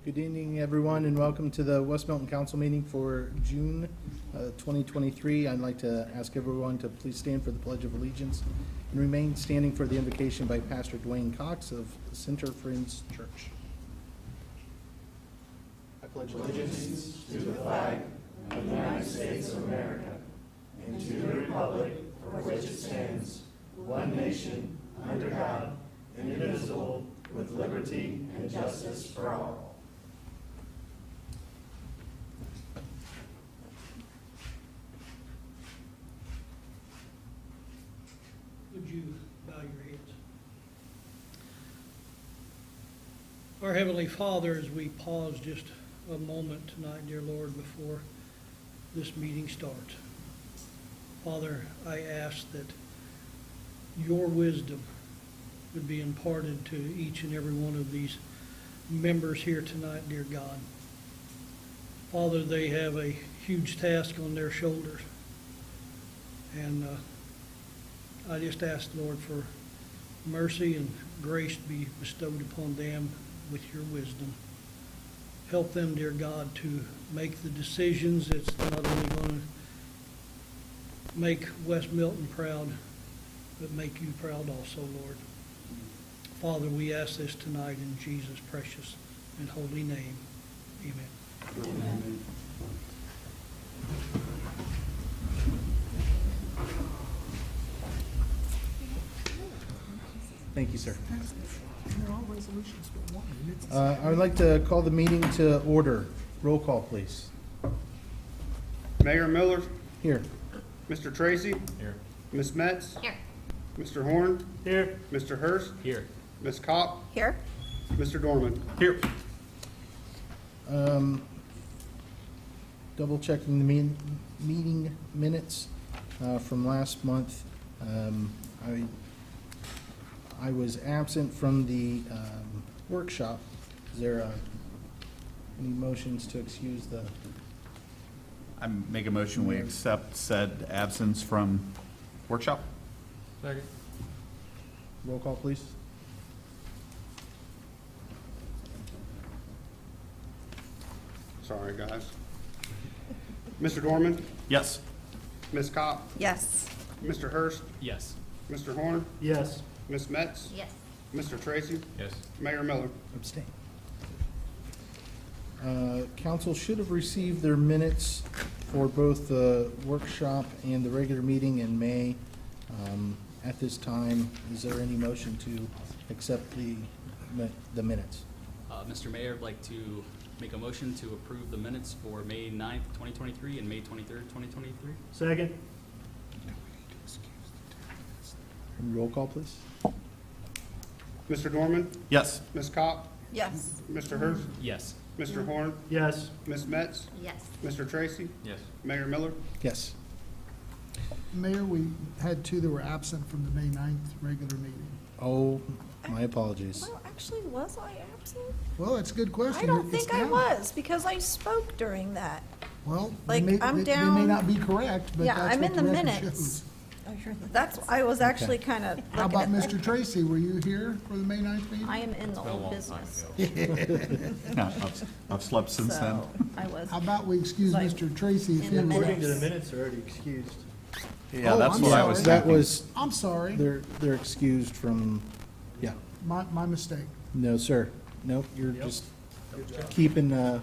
Good evening, everyone, and welcome to the West Milton Council meeting for June 2023. I'd like to ask everyone to please stand for the Pledge of Allegiance and remain standing for the invocation by Pastor Dwayne Cox of Center Friends Church. I pledge allegiance to the flag of the United States of America and to the republic for which it stands, one nation, under God, indivisible, with liberty and justice for all. Would you bow your heads? Our Heavenly Father, as we pause just a moment tonight, dear Lord, before this meeting starts, Father, I ask that your wisdom would be imparted to each and every one of these members here tonight, dear God. Father, they have a huge task on their shoulders. And I just ask, Lord, for mercy and grace to be bestowed upon them with your wisdom. Help them, dear God, to make the decisions that's not only going to make West Milton proud, but make you proud also, Lord. Father, we ask this tonight in Jesus' precious and holy name. Amen. Amen. Thank you, sir. I would like to call the meeting to order. Roll call, please. Mayor Miller, Here. Mr. Tracy, Here. Ms. Metz, Here. Mr. Horn, Here. Mr. Hurst, Here. Ms. Kopp, Here. Mr. Dorman. Here. Double checking the meeting minutes from last month. I was absent from the workshop. Is there any motions to excuse the? I make a motion, we accept said absence from workshop. Second. Roll call, please. Sorry, guys. Mr. Dorman, Yes. Ms. Kopp, Yes. Mr. Hurst, Yes. Mr. Horn, Yes. Ms. Metz, Yes. Mr. Tracy, Yes. Mayor Miller. Abstain. Council should have received their minutes for both the workshop and the regular meeting in May. At this time, is there any motion to accept the minutes? Mr. Mayor, I'd like to make a motion to approve the minutes for May 9th, 2023 and May 23rd, 2023. Second. Roll call, please. Mr. Dorman, Yes. Ms. Kopp, Yes. Mr. Hurst, Yes. Mr. Horn, Yes. Ms. Metz, Yes. Mr. Tracy, Yes. Mayor Miller. Yes. Mayor, we had two that were absent from the May 9th regular meeting. Oh, my apologies. Well, actually, was I absent? Well, that's a good question. I don't It's think I down. was, because I spoke during that. Well, Like, I'm they may down- not be correct, but Yeah, that's I'm what in the the record minutes. shows. That's, I was actually kind of How looking about at Mr. Tracy? Were you here for the May 9th meeting? I am in the old business, I've slept since then. so I was. How about we excuse Like, Mr. Tracy? if in the he- According to the minutes. minutes, they're already excused. Yeah, Oh, that's I'm what I sorry. was That thinking. was, I'm sorry, they're excused from, yeah. my mistake. No, sir. Nope, you're just keeping on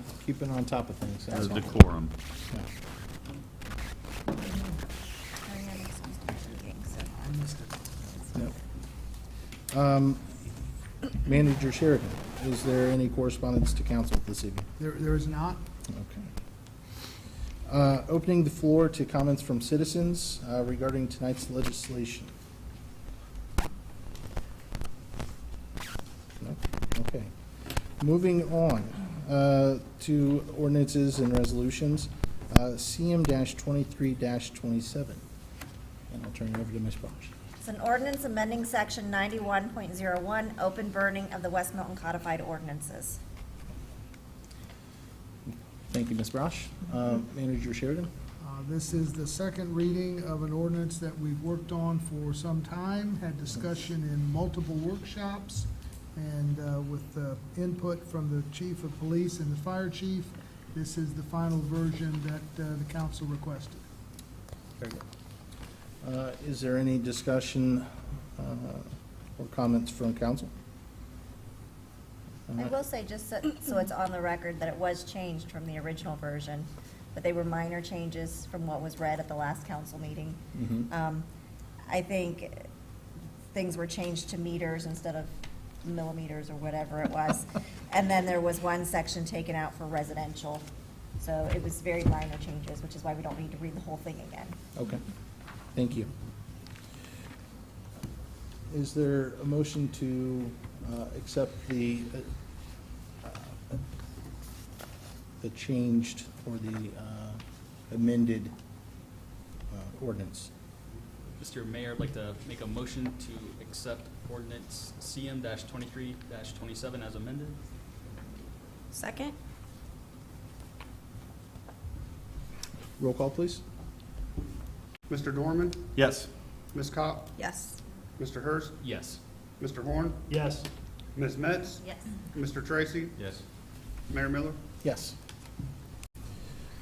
top of things. That's The all. decorum. Yeah. I missed it. Nope. Manager Sheridan, is there any correspondence to council this evening? There is not. Okay. Opening the floor to comments from citizens regarding tonight's legislation. No? Okay. Moving on to ordinances and resolutions, CM-23-27. And I'll turn it over to Ms. Bosch. It's an ordinance amending section 91.01, open burning of the West Milton codified ordinances. Thank you, Ms. Brosh. Manager Sheridan? This is the second reading of an ordinance that we've worked on for some time, had discussion in multiple workshops, And with input from the chief of police and the fire chief, this is the final version that the council requested. Very good. Is there any discussion or comments from council? I will say, just so it's on the record, that it was changed from the original version, but they were minor changes from what was read at the last council meeting. Mhm. I think things were changed to meters instead of millimeters or whatever it was. And then there was one section taken out for residential. So it was very minor changes, which is why we don't need to read the whole thing again. Okay, thank you. Is there a motion to accept the changed or the amended ordinance? Mr. Mayor, I'd like to make a motion to accept ordinance CM-23-27 as amended. Second? Roll call, please. Mr. Dorman, Yes. Ms. Cop, Yes. Mr. Hurst, Yes. Mr. Horn, Yes. Ms. Metz, Yes. Mr. Tracy, Yes. Mayor Miller. Yes.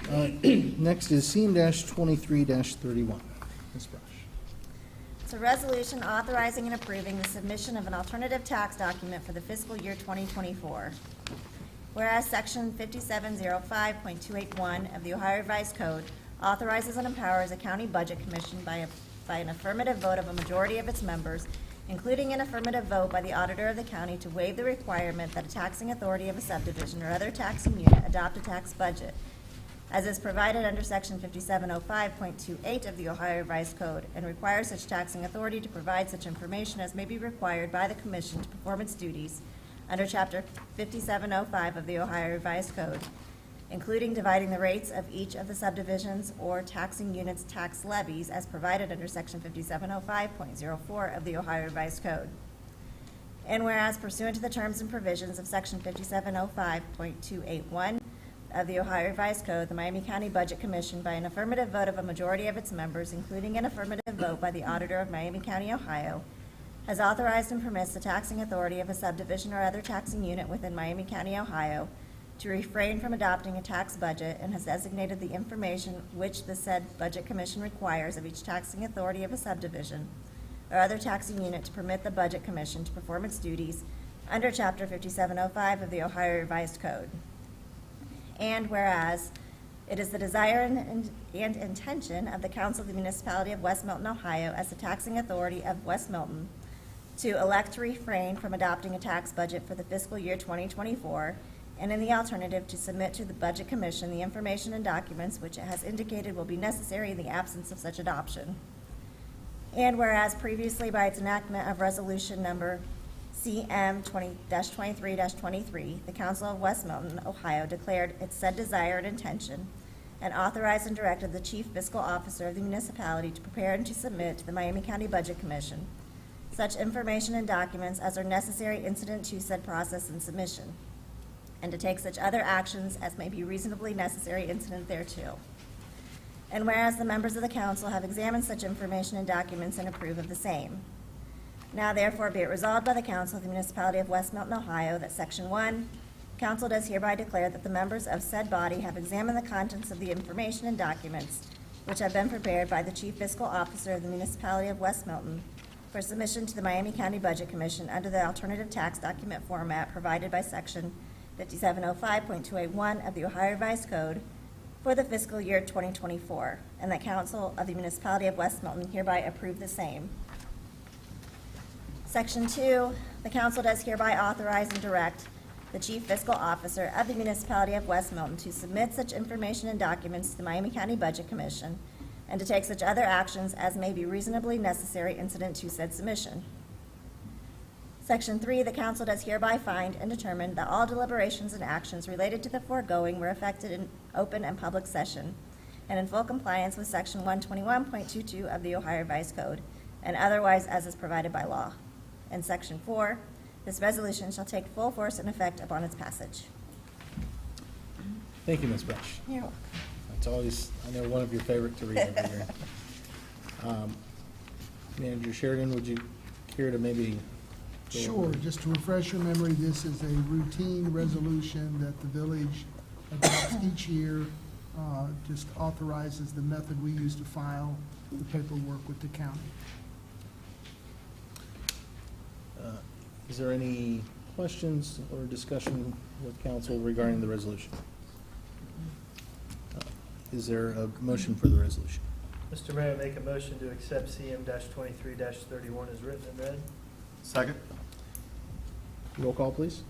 Next is CM-23-31. Ms. Brush. It's a resolution authorizing and approving the submission of an alternative tax document for the fiscal year 2024. Whereas Section 5705.281 of the Ohio Revised Code authorizes and empowers a county budget commission by an affirmative vote of a majority of its members, including an affirmative vote by the auditor of the county to waive the requirement that a taxing authority of a subdivision or other taxing unit adopt a tax budget, as is provided under Section 5705.28 of the Ohio Revised Code, and requires such taxing authority to provide such information as may be required by the commission to perform its duties under Chapter 5705 of the Ohio Revised Code, including dividing the rates of each of the subdivisions or taxing units' tax levies as provided under Section 5705.04 of the Ohio Revised Code. And whereas pursuant to the terms and provisions of Section 5705.281 of the Ohio Revised Code, the Miami County Budget Commission, by an affirmative vote of a majority of its members, including an affirmative vote by the auditor of Miami County, Ohio, has authorized and permits the taxing authority of a subdivision or other taxing unit within Miami County, Ohio, to refrain from adopting a tax budget, and has designated the information which the said Budget Commission requires of each taxing authority of a subdivision or other taxing unit to permit the Budget Commission to perform its duties under Chapter 5705 of the Ohio Revised Code. And whereas it is the desire and intention of the Council of the Municipality of West Milton, Ohio, as the taxing authority of West Milton, to elect to refrain from adopting a tax budget for the fiscal year 2024, and in the alternative, to submit to the Budget Commission the information and documents which it has indicated will be necessary in the absence of such adoption. And whereas previously by its enactment of Resolution Number CM 20-23-23, the Council of West Milton, Ohio, declared its said desire and intention, and authorized and directed the Chief Fiscal Officer of the municipality to prepare and to submit to the Miami County Budget Commission such information and documents as are necessary incident to said process and submission, and to take such other actions as may be reasonably necessary incident thereto. And whereas the members of the council have examined such information and documents and approve of the same. Now therefore be it resolved by the Council of the Municipality of West Milton, Ohio, that Section 1, Council does hereby declare that the members of said body have examined the contents of the information and documents which have been prepared by the Chief Fiscal Officer of the Municipality of West Milton for submission to the Miami County Budget Commission under the alternative tax document format provided by Section 5705.281 of the Ohio Revised Code for the fiscal year 2024, and that Council of the Municipality of West Milton hereby approve the same. Section 2, the Council does hereby authorize and direct the Chief Fiscal Officer of the Municipality of West Milton to submit such information and documents to the Miami County Budget Commission, and to take such other actions as may be reasonably necessary incident to said submission. Section 3, the Council does hereby find and determine that all deliberations and actions related to the foregoing were effected in open and public session, and in full compliance with Section 121.22 of the Ohio Revised Code, and otherwise as is provided by law. And Section 4, this resolution shall take full force and effect upon its passage. Thank you, Ms. Brush. You're welcome. It's always, I know, one of your favorite to read every year. Manager Sheridan, would you care to maybe Sure, just to refresh your memory, this is a routine resolution that the village adopts each year, just authorizes the method we use to file the paperwork with the county. Is there any questions or discussion with council regarding the resolution? Is there a motion for the resolution? Mr. Mayor, make a motion to accept CM-23-31 as written and read. Second? Roll call, please.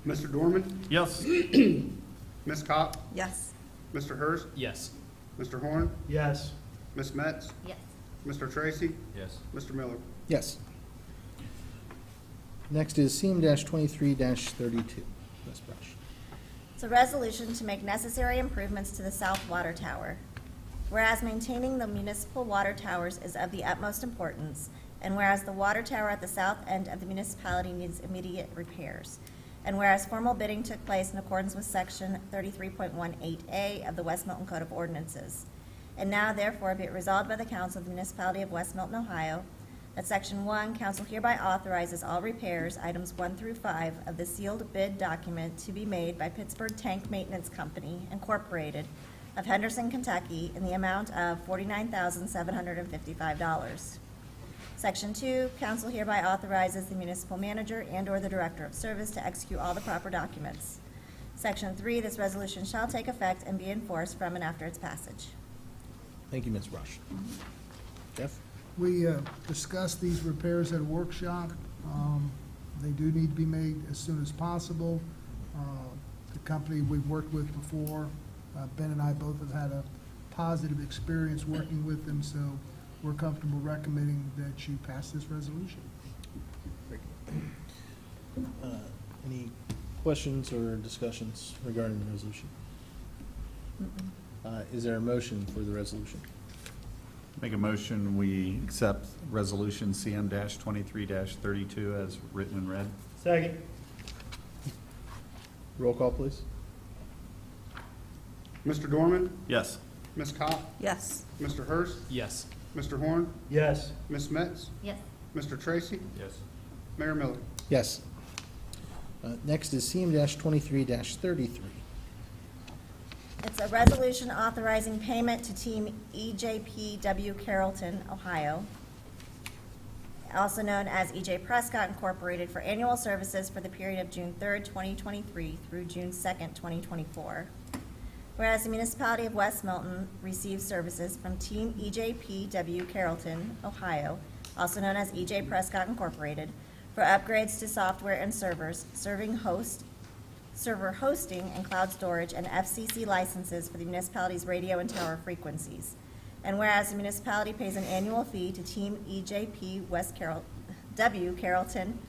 Mr. Dorman, Yes. Ms. Cott, Yes. Mr. Hurst, Yes. Mr. Horn, Yes. Ms. Metz, Yes. Mr. Tracy, Yes. Mr. Miller. Yes. Next is CM-23-32. Ms. Brush. It's a resolution to make necessary improvements to the South Water Tower. Whereas maintaining the municipal water towers is of the utmost importance, and whereas the water tower at the south end of the municipality needs immediate repairs, and whereas formal bidding took place in accordance with Section 33.18A of the West Milton Code of Ordinances. And now therefore be it resolved by the Council of the Municipality of West Milton, Ohio, that Section 1, council hereby authorizes all repairs, items 1 through 5, of the sealed bid document to be made by Pittsburgh Tank Maintenance Company, Incorporated, of Henderson, Kentucky, in the amount of $49,755. Section 2, council hereby authorizes the municipal manager and/or the director of service to execute all the proper documents. Section 3, this resolution shall take effect and be enforced from and after its passage. Thank you, Ms. Brush. Jeff? We discussed these repairs at a workshop. They do need to be made as soon as possible. The company we've worked with before, Ben and I both have had a positive experience working with them, so we're comfortable recommending that you pass this resolution. Any questions or discussions regarding the resolution? Is there a motion for the resolution? Make a motion, we accept resolution CM-23-32 as written and read. Second. Roll call, please. Mr. Dorman, Yes. Ms. Cott, Yes. Mr. Hurst, Yes. Mr. Horn, Yes. Ms. Metz, Yes. Mr. Tracy, Yes. Mayor Miller. Yes. Next is CM-23-33. It's a resolution authorizing payment to Team EJPW Carrollton, Ohio, also known as EJ Prescott Incorporated, for annual services for the period of June 3rd, 2023 through June 2nd, 2024. Whereas the municipality of West Milton receives services from Team EJPW Carrollton, Ohio, also known as EJ Prescott Incorporated, for upgrades to software and servers, server hosting and cloud storage, and FCC licenses for the municipality's radio and tower frequencies. And whereas the municipality pays an annual fee to Team EJPW Carrollton,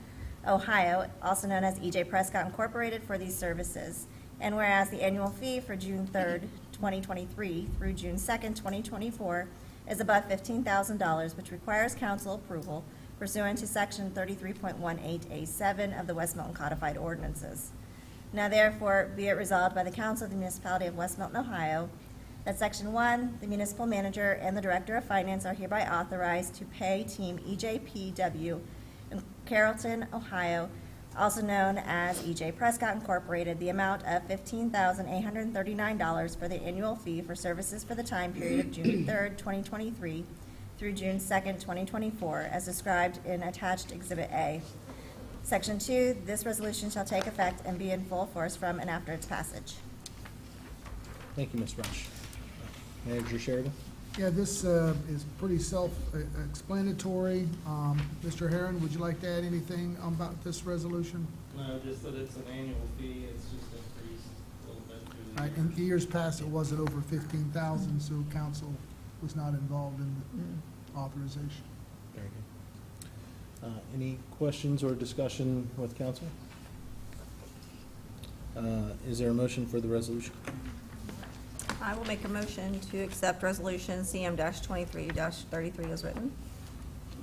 Ohio, also known as EJ Prescott Incorporated, for these services. And whereas the annual fee for June 3rd, 2023 through June 2nd, 2024 is above $15,000, which requires council approval pursuant to Section 33.18A7 of the West Milton Codified Ordinances. Now therefore be it resolved by the Council of the Municipality of West Milton, Ohio, that Section 1, the municipal manager and the director of finance are hereby authorized to pay Team EJPW in Carrollton, Ohio, also known as EJ Prescott Incorporated, the amount of $15,839 for the annual fee for services for the time period of June 3rd, 2023 through June 2nd, 2024, as described in attached Exhibit A. Section 2, this resolution shall take effect and be in full force from and after its passage. Thank you, Ms. Rush. Manager Sheridan? Yeah, this is pretty self-explanatory. Mr. Herron, would you like to add anything about this resolution? No, just that it's an annual fee, it's just increased a little bit. In years past, it wasn't over 15,000, so council was not involved in the authorization. Very good. Any questions or discussion with council? Is there a motion for the resolution? I will make a motion to accept resolution CM-23-33 as written.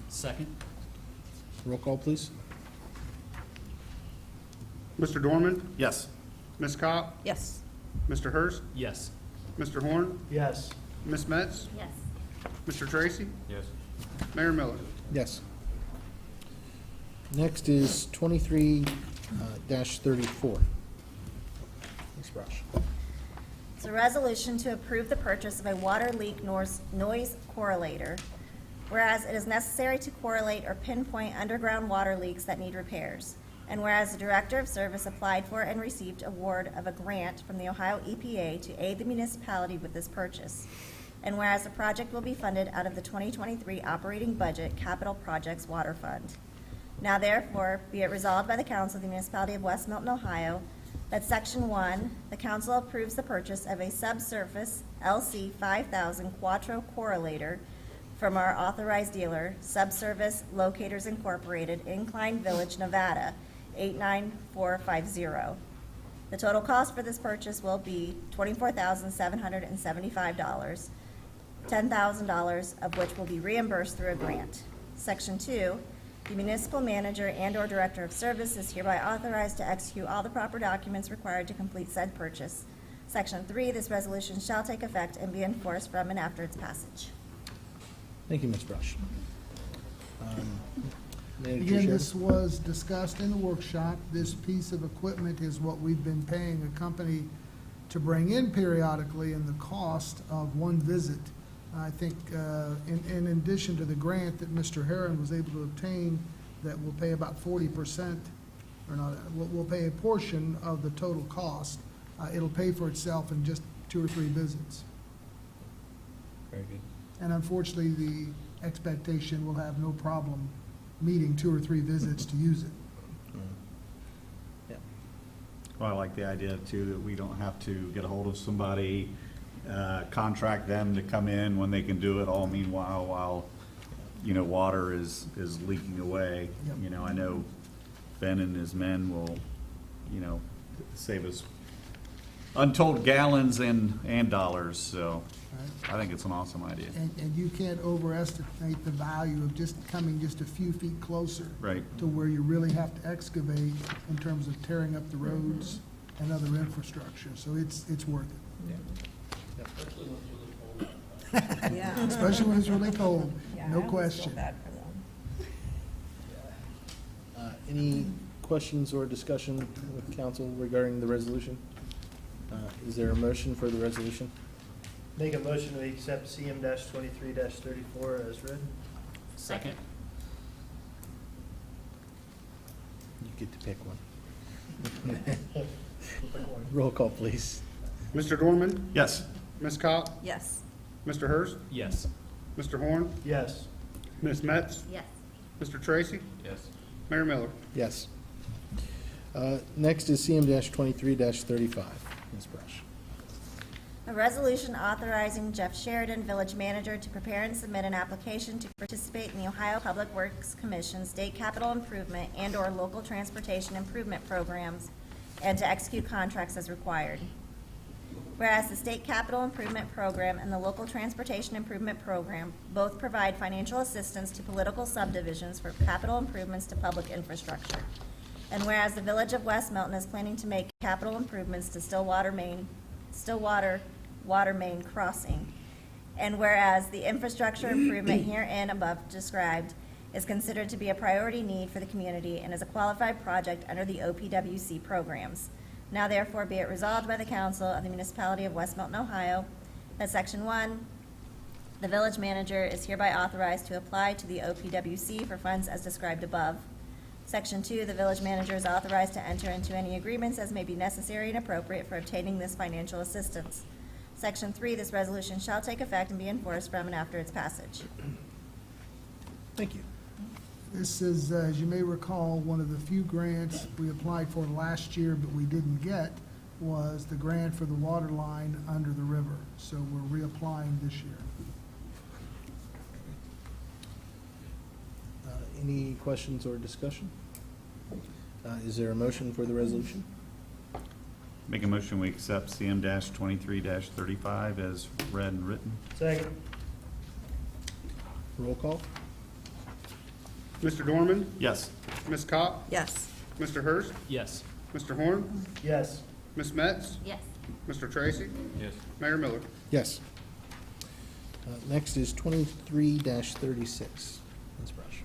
Second? Roll call, please. Mr. Dorman, Yes. Ms. Cott, Yes. Mr. Hurst, Yes. Mr. Horn, Yes. Ms. Metz, Yes. Mr. Tracy, Yes. Mayor Miller. Yes. Next is 23 -34. Ms. Brush. It's a resolution to approve the purchase of a water leak noise correlator, whereas it is necessary to correlate or pinpoint underground water leaks that need repairs, and whereas the Director of Service applied for and received award of a grant from the Ohio EPA to aid the municipality with this purchase, and whereas the project will be funded out of the 2023 operating budget Capital Projects Water Fund. Now therefore, be it resolved by the Council of the Municipality of West Milton, Ohio, that Section 1, the council approves the purchase of a subsurface LC 5000 Quattro correlator from our authorized dealer, Subservice Locators Incorporated, Incline Village, Nevada, 89450. The total cost for this purchase will be $24,775, $10,000 of which will be reimbursed through a grant. Section 2, the municipal manager and/or director of service is hereby authorized to execute all the proper documents required to complete said purchase. Section 3, this resolution shall take effect and be enforced from and after its passage. Thank you, Ms. Brush. Manager Again, Sherman? this was discussed in the workshop. This piece of equipment is what we've been paying a company to bring in periodically, and the cost of one visit. I think in addition to the grant that Mr. Herron was able to obtain, that will pay about 40%, or not, will pay a portion of the total cost. It'll pay for itself in just 2 or 3 visits. Very good. And unfortunately, the expectation will have no problem meeting 2 or 3 visits to use it. Yeah. Well, I like the idea too, that we don't have to get a hold of somebody, contract them to come in when they can do it, all meanwhile, while, water is leaking away. Yep. I know Ben and his men will, save us untold gallons and dollars, so I think it's an awesome idea. And you can't overestimate the value of just coming just a few feet closer. Right. To where you really have to excavate in terms of tearing up the roads and other infrastructure. So it's worth it. Yeah. Especially when it's really cold, Yeah, no I almost question. feel bad for them. Any questions or discussion with council regarding the resolution? Is there a motion for the resolution? Make a motion to accept CM-23-34 as read. Second. You get to pick one. Roll call, please. Mr. Dorman? Yes. Ms. Cott? Yes. Mr. Hurst? Yes. Mr. Horn? Yes. Ms. Metz? Yes. Mr. Tracy? Yes. Mayor Miller? Yes. Next is CM-23-35. Ms. Brush. A resolution authorizing Jeff Sheridan, village manager, to prepare and submit an application to participate in the Ohio Public Works Commission State Capital Improvement and/or Local Transportation Improvement Programs, and to execute contracts as required. Whereas the State Capital Improvement Program and the Local Transportation Improvement Program both provide financial assistance to political subdivisions for capital improvements to public infrastructure. And whereas the Village of West Milton is planning to make capital improvements to Stillwater water main crossing. And whereas the infrastructure improvement herein above described is considered to be a priority need for the community and is a qualified project under the OPWC programs. Now therefore be it resolved by the Council of the Municipality of West Milton, Ohio, that Section 1, the village manager is hereby authorized to apply to the OPWC for funds as described above. Section 2, the village manager is authorized to enter into any agreements as may be necessary and appropriate for obtaining this financial assistance. Section 3, this resolution shall take effect and be enforced from and after its passage. Thank you. This is, as you may recall, one of the few grants we applied for last year but we didn't get was the grant for the water line under the river. So we're reapplying this year. Any questions or discussion? Is there a motion for the resolution? Make a motion, we accept CM-23-35 as read and written. Second. Roll call? Mr. Dorman? Yes. Ms. Cott? Yes. Mr. Hurst? Yes. Mr. Horn? Yes. Ms. Metz? Yes. Mr. Tracy? Yes. Mayor Miller? Yes. Next is 23-36. Ms. Brush.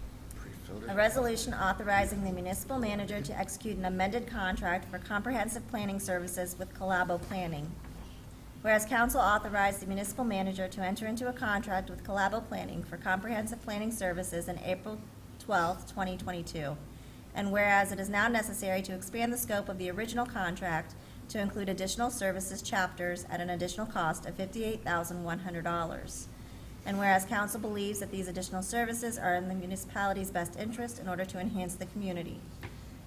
A resolution authorizing the municipal manager to execute an amended contract for comprehensive planning services with Collabo Planning. Whereas council authorized the municipal manager to enter into a contract with Collabo Planning for comprehensive planning services in April 12, 2022. And whereas it is now necessary to expand the scope of the original contract to include additional services chapters at an additional cost of $58,100. And whereas council believes that these additional services are in the municipality's best interest in order to enhance the community.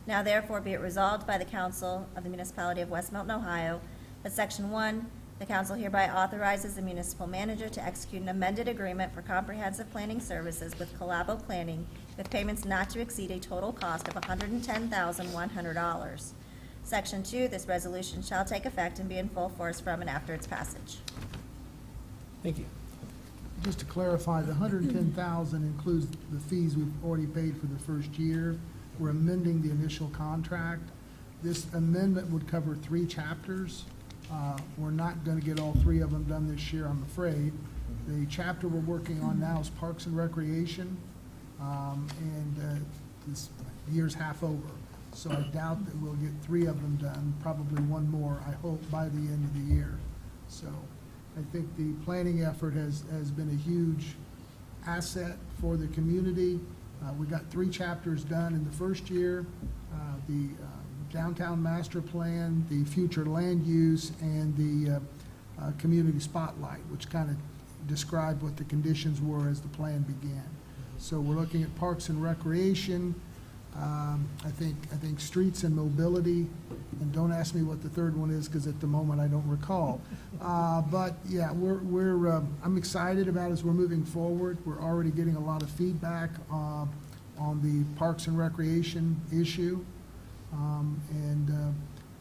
Now therefore be it resolved by the council of the municipality of West Milton, Ohio, that Section 1, the council hereby authorizes the municipal manager to execute an amended agreement for comprehensive planning services with Collabo Planning with payments not to exceed a total cost of $110,100. Section 2, this resolution shall take effect and be in full force from and after its passage. Thank you. Just to clarify, the $110,000 includes the fees we've already paid for the first year. We're amending the initial contract. This amendment would cover 3 chapters. We're not going to get all 3 of them done this year, I'm afraid. The chapter we're working on now is Parks and Recreation, this year's half over. So I doubt that we'll get 3 of them done, probably 1 more, I hope, by the end of the year. So I think the planning effort has been a huge asset for the community. We got 3 chapters done in the first year, the downtown master plan, the future land use, and the community spotlight, which kind of described what the conditions were as the plan began. So we're looking at parks and recreation, I think streets and mobility, and don't ask me what the third one is because at the moment I don't recall. But yeah, I'm excited about it as we're moving forward. We're already getting a lot of feedback on the parks and recreation issue.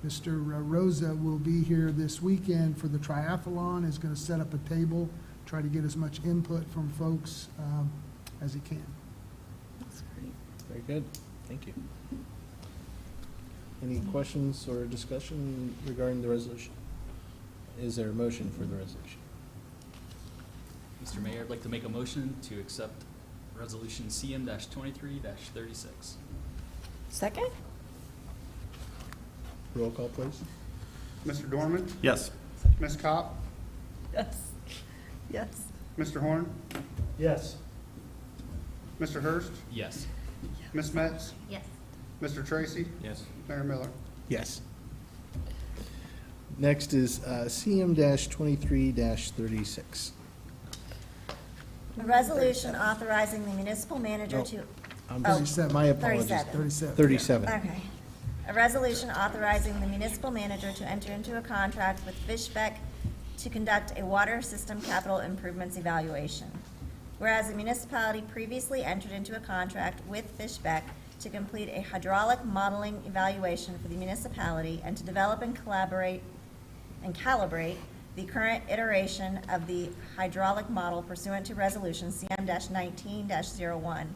Mr. Rosa will be here this weekend for the triathlon, is going to set up a table, try to get as much input from folks as he can. That's great. Very good. Thank you. Any questions or discussion regarding the resolution? Is there a motion for the resolution? Mr. Mayor, I'd like to make a motion to accept Resolution CM-23-36. Second? Roll call, please. Mr. Dorman, Yes. Ms. Cop, Yes. Yes. Mr. Horn, Yes. Mr. Hurst, Yes. Ms. Metz, Yes. Mr. Tracy, Yes. Mayor Miller. Yes. Next is CM-23-36. A resolution authorizing the municipal manager No. to. I'm Oh, 37. My apologies. 37. 37. Okay. A resolution authorizing the municipal manager to enter into a contract with Fishbeck to conduct a water system capital improvements evaluation. Whereas the municipality previously entered into a contract with Fishbeck to complete a hydraulic modeling evaluation for the municipality and to develop and collaborate and calibrate the current iteration of the hydraulic model pursuant to Resolution CM-19-01.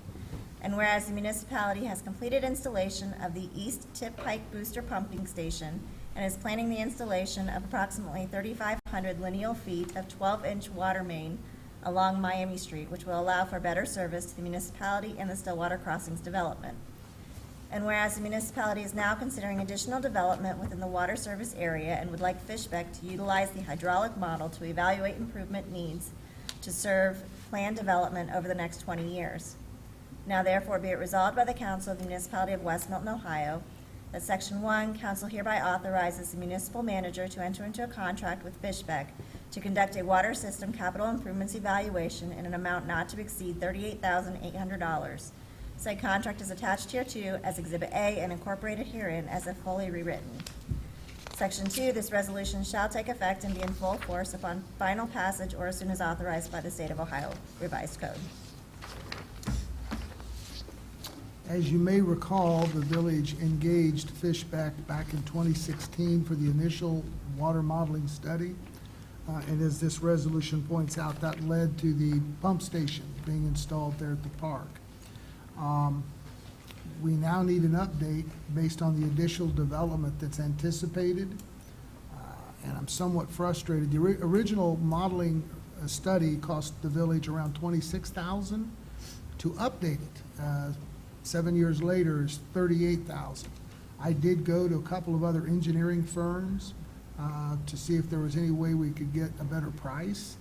And whereas the municipality has completed installation of the East Tip Pike Booster Pumping Station and is planning the installation of approximately 3,500 lineal feet of 12-inch water main along Miami Street, which will allow for better service to the municipality and the Stillwater Crossings development. And whereas the municipality is now considering additional development within the water service area and would like Fishbeck to utilize the hydraulic model to evaluate improvement needs to serve planned development over the next 20 years. Now therefore be it resolved by the Council of the Municipality of West Milton, Ohio, that Section 1, Council hereby authorizes the municipal manager to enter into a contract with Fishbeck to conduct a water system capital improvements evaluation in an amount not to exceed $38,800. Said contract is attached hereto as Exhibit A and incorporated herein as if fully rewritten. Section 2, this resolution shall take effect and be in full force upon final passage or as soon as authorized by the State of Ohio Revised Code. As you may recall, the village engaged Fishbeck back in 2016 for the initial water modeling study. And as this resolution points out, that led to the pump station being installed there at the park. We now need an update based on the additional development that's anticipated. And I'm somewhat frustrated. The original modeling study cost the village around $26,000 to update it. 7 years later is $38,000. I did go to a couple of other engineering firms to see if there was any way we could get a better price.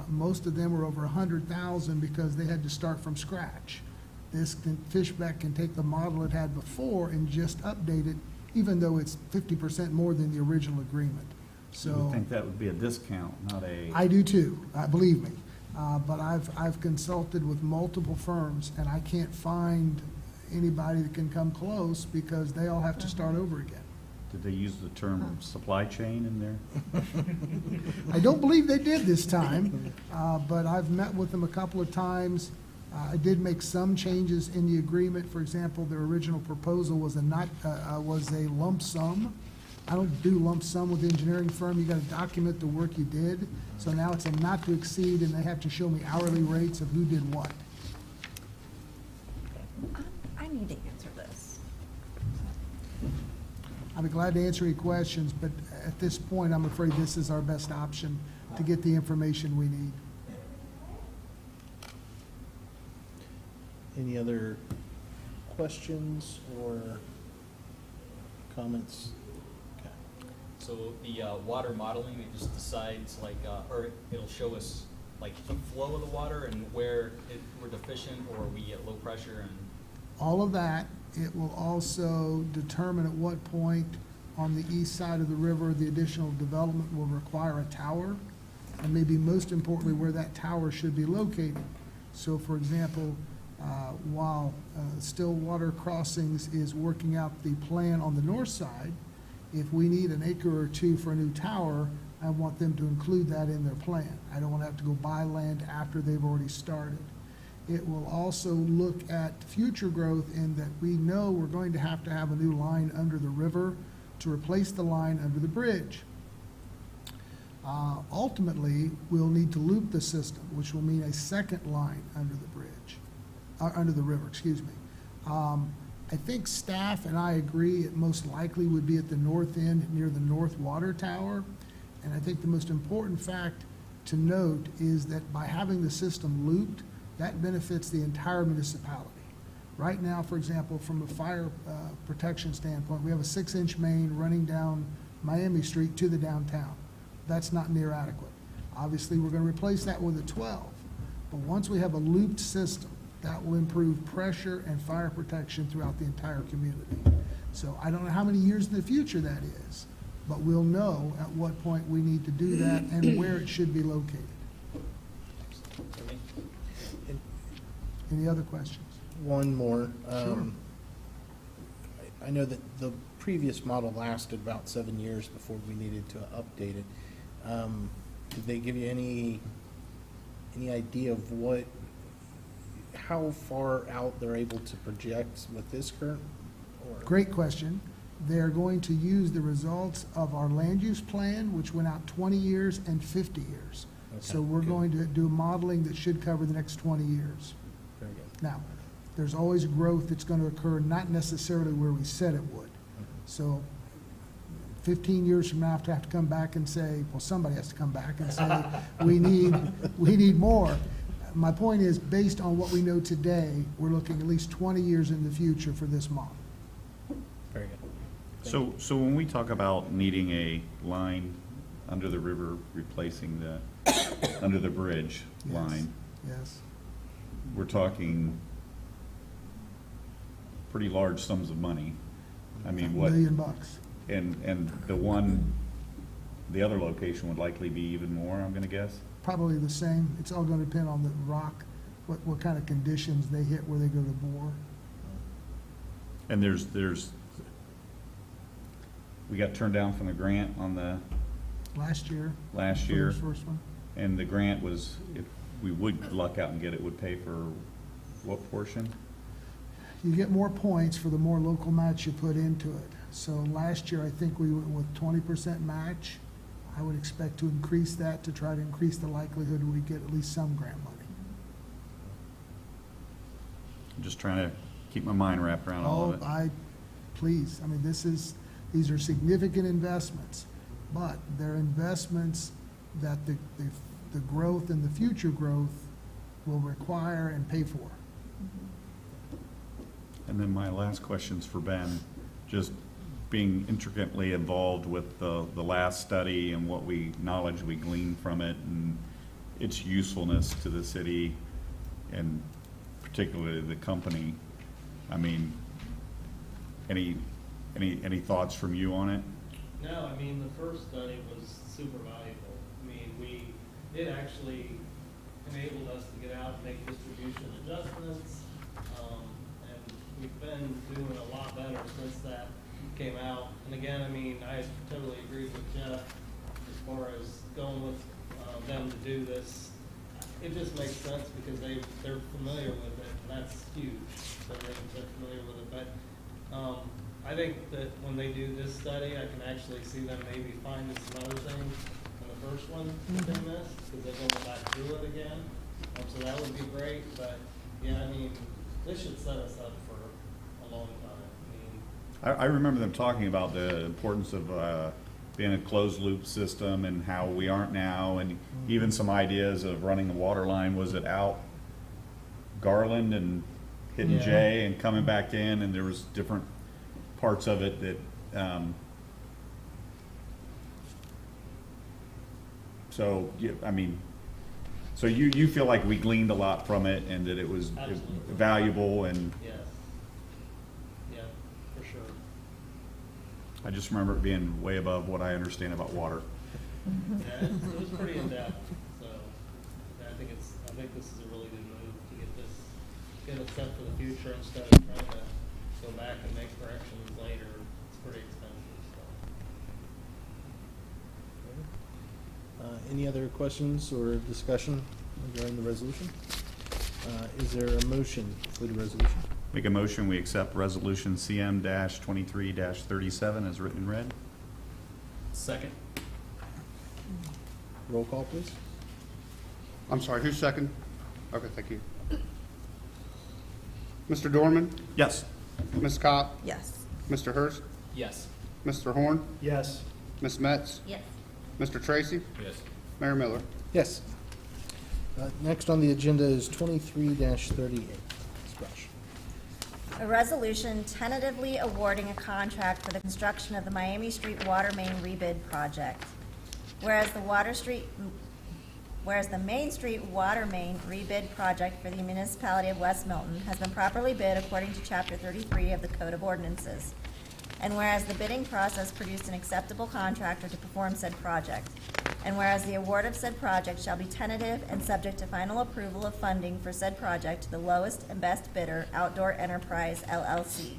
Most of them were over $100,000 because they had to start from scratch. Fishback can take the model it had before and just update it, even though it's 50% more than the original agreement. So I would think that would be a discount, not a. I do too, believe me. But I've consulted with multiple firms, and I can't find anybody that can come close because they all have to start over again. Did they use the term supply chain in there? I don't believe they did this time, but I've met with them a couple of times. I did make some changes in the agreement. For example, their original proposal was a lump sum. I don't do lump sum with the engineering firm. You got to document the work you did. So now it's a not to exceed, and they have to show me hourly rates of who did what. I need to answer this. I'd be glad to answer any questions, but at this point, I'm afraid this is our best option to get the information we need. Any other questions or comments? Okay. So the water modeling, it just decides like, or it'll show us like the flow of the water and where we're deficient or we at low pressure and. All of that, it will also determine at what point on the east side of the river the additional development will require a tower, and maybe most importantly, where that tower should be located. So for example, while Stillwater Crossings is working out the plan on the north side, if we need an acre or two for a new tower, I want them to include that in their plan. I don't want to have to go buy land after they've already started. It will also look at future growth in that we know we're going to have a new line under the river to replace the line under the bridge. Ultimately, we'll need to loop the system, which will mean a second line under the bridge. Under the river, excuse me. I think staff and I agree it most likely would be at the north end near the North Water Tower. And I think the most important fact to note is that by having the system looped, that benefits the entire municipality. Right now, for example, from a fire protection standpoint, we have a 6-inch main running down Miami Street to the downtown. That's not near adequate. Obviously, we're going to replace that with a 12. But once we have a looped system, that will improve pressure and fire protection throughout the entire community. So I don't know how many years in the future that is, but we'll know at what point we need to do that and where it should be located. Any other questions? One more. Sure. I know that the previous model lasted about 7 years before we needed to update it. Did they give you any idea of how far out they're able to project with this current? Or? Great question. They're going to use the results of our land use plan, which went out 20 years and 50 years. Okay, So we're good. going to do modeling that should cover the next 20 years. Very good. Now, there's always growth that's going to occur, not necessarily where we said it would. So 15 years from now, I have to come back and say, well, somebody has to come back and say, we need more. My point is, based on what we know today, we're looking at least 20 years in the future for this model. Very good. So when we talk about needing a line under the river, replacing the, under the bridge Yes. line, Yes. we're talking pretty large sums of money. I mean, what, $1 million. and the other location would likely be even more, I'm gonna guess? Probably the same. It's all going to depend on the rock, what kind of conditions they hit where they go to bore. And we got turned down from the grant on the Last year. last for year, this first one. and the grant was, if we would luck out and get it, would pay for what portion? You get more points for the more local match you put into it. So last year, I think we went with 20% match. I would expect to increase that to try to increase the likelihood we get at least some grant money. I'm just trying to keep my mind wrapped around all of it. Please, I mean, these are significant investments, but they're investments that the growth and the future growth will require and pay for. And then my last question's for Ben, just being intricately involved with the last study and what knowledge we gleaned from it and its usefulness to the city and particularly the company. I mean, any thoughts from you on it? No, I mean, the first study was super valuable. I mean, it actually enabled us to get out and make distribution adjustments. And we've been doing a lot better since that came out. And again, I mean, I totally agree with Jeff as far as going with them to do this. It just makes sense because they're familiar with it, and that's huge. So they're familiar with it. But I think that when they do this study, I can actually see them maybe finding some other things in the first one that they missed, because they're going back through it again. So that would be great, but yeah, I mean, this should set us up for a long time. I remember them talking about the importance of being a closed loop system and how we aren't now, and even some ideas of running the water line, was it out Garland and hitting Yeah. J and coming back in, and there was different parts of it that, so, I mean, so you feel like we gleaned a lot from it and that it was Absolutely. valuable, and Yes. Yeah, for sure. I just remember it being way above what I understand about water. Yeah, it was pretty in-depth, so I think this is a really good move to get it set for the future instead of trying to go back and make corrections later. It's pretty expensive, so. Any other questions or discussion regarding the resolution? Is there a motion for the resolution? Make a motion, we accept resolution CM-23-37 as written and read. Second. Roll call, please. I'm sorry, who's second? Okay, thank you. Mr. Dorman, Yes. Ms. Cop, Yes. Mr. Hurst, Yes. Mr. Horn, Yes. Ms. Metz, Yes. Mr. Tracy, Yes. Mayor Miller. Yes. Next on the agenda is 23-38. Ms. Brush. A resolution tentatively awarding a contract for the construction of the Miami Street Water Main Rebid Project. Whereas the Main Street Water Main Rebid Project for the municipality of West Milton has been properly bid according to Chapter 33 of the Code of Ordinances. And whereas the bidding process produced an acceptable contractor to perform said project. And whereas the award of said project shall be tentative and subject to final approval of funding for said project to the lowest and best bidder, Outdoor Enterprise LLC.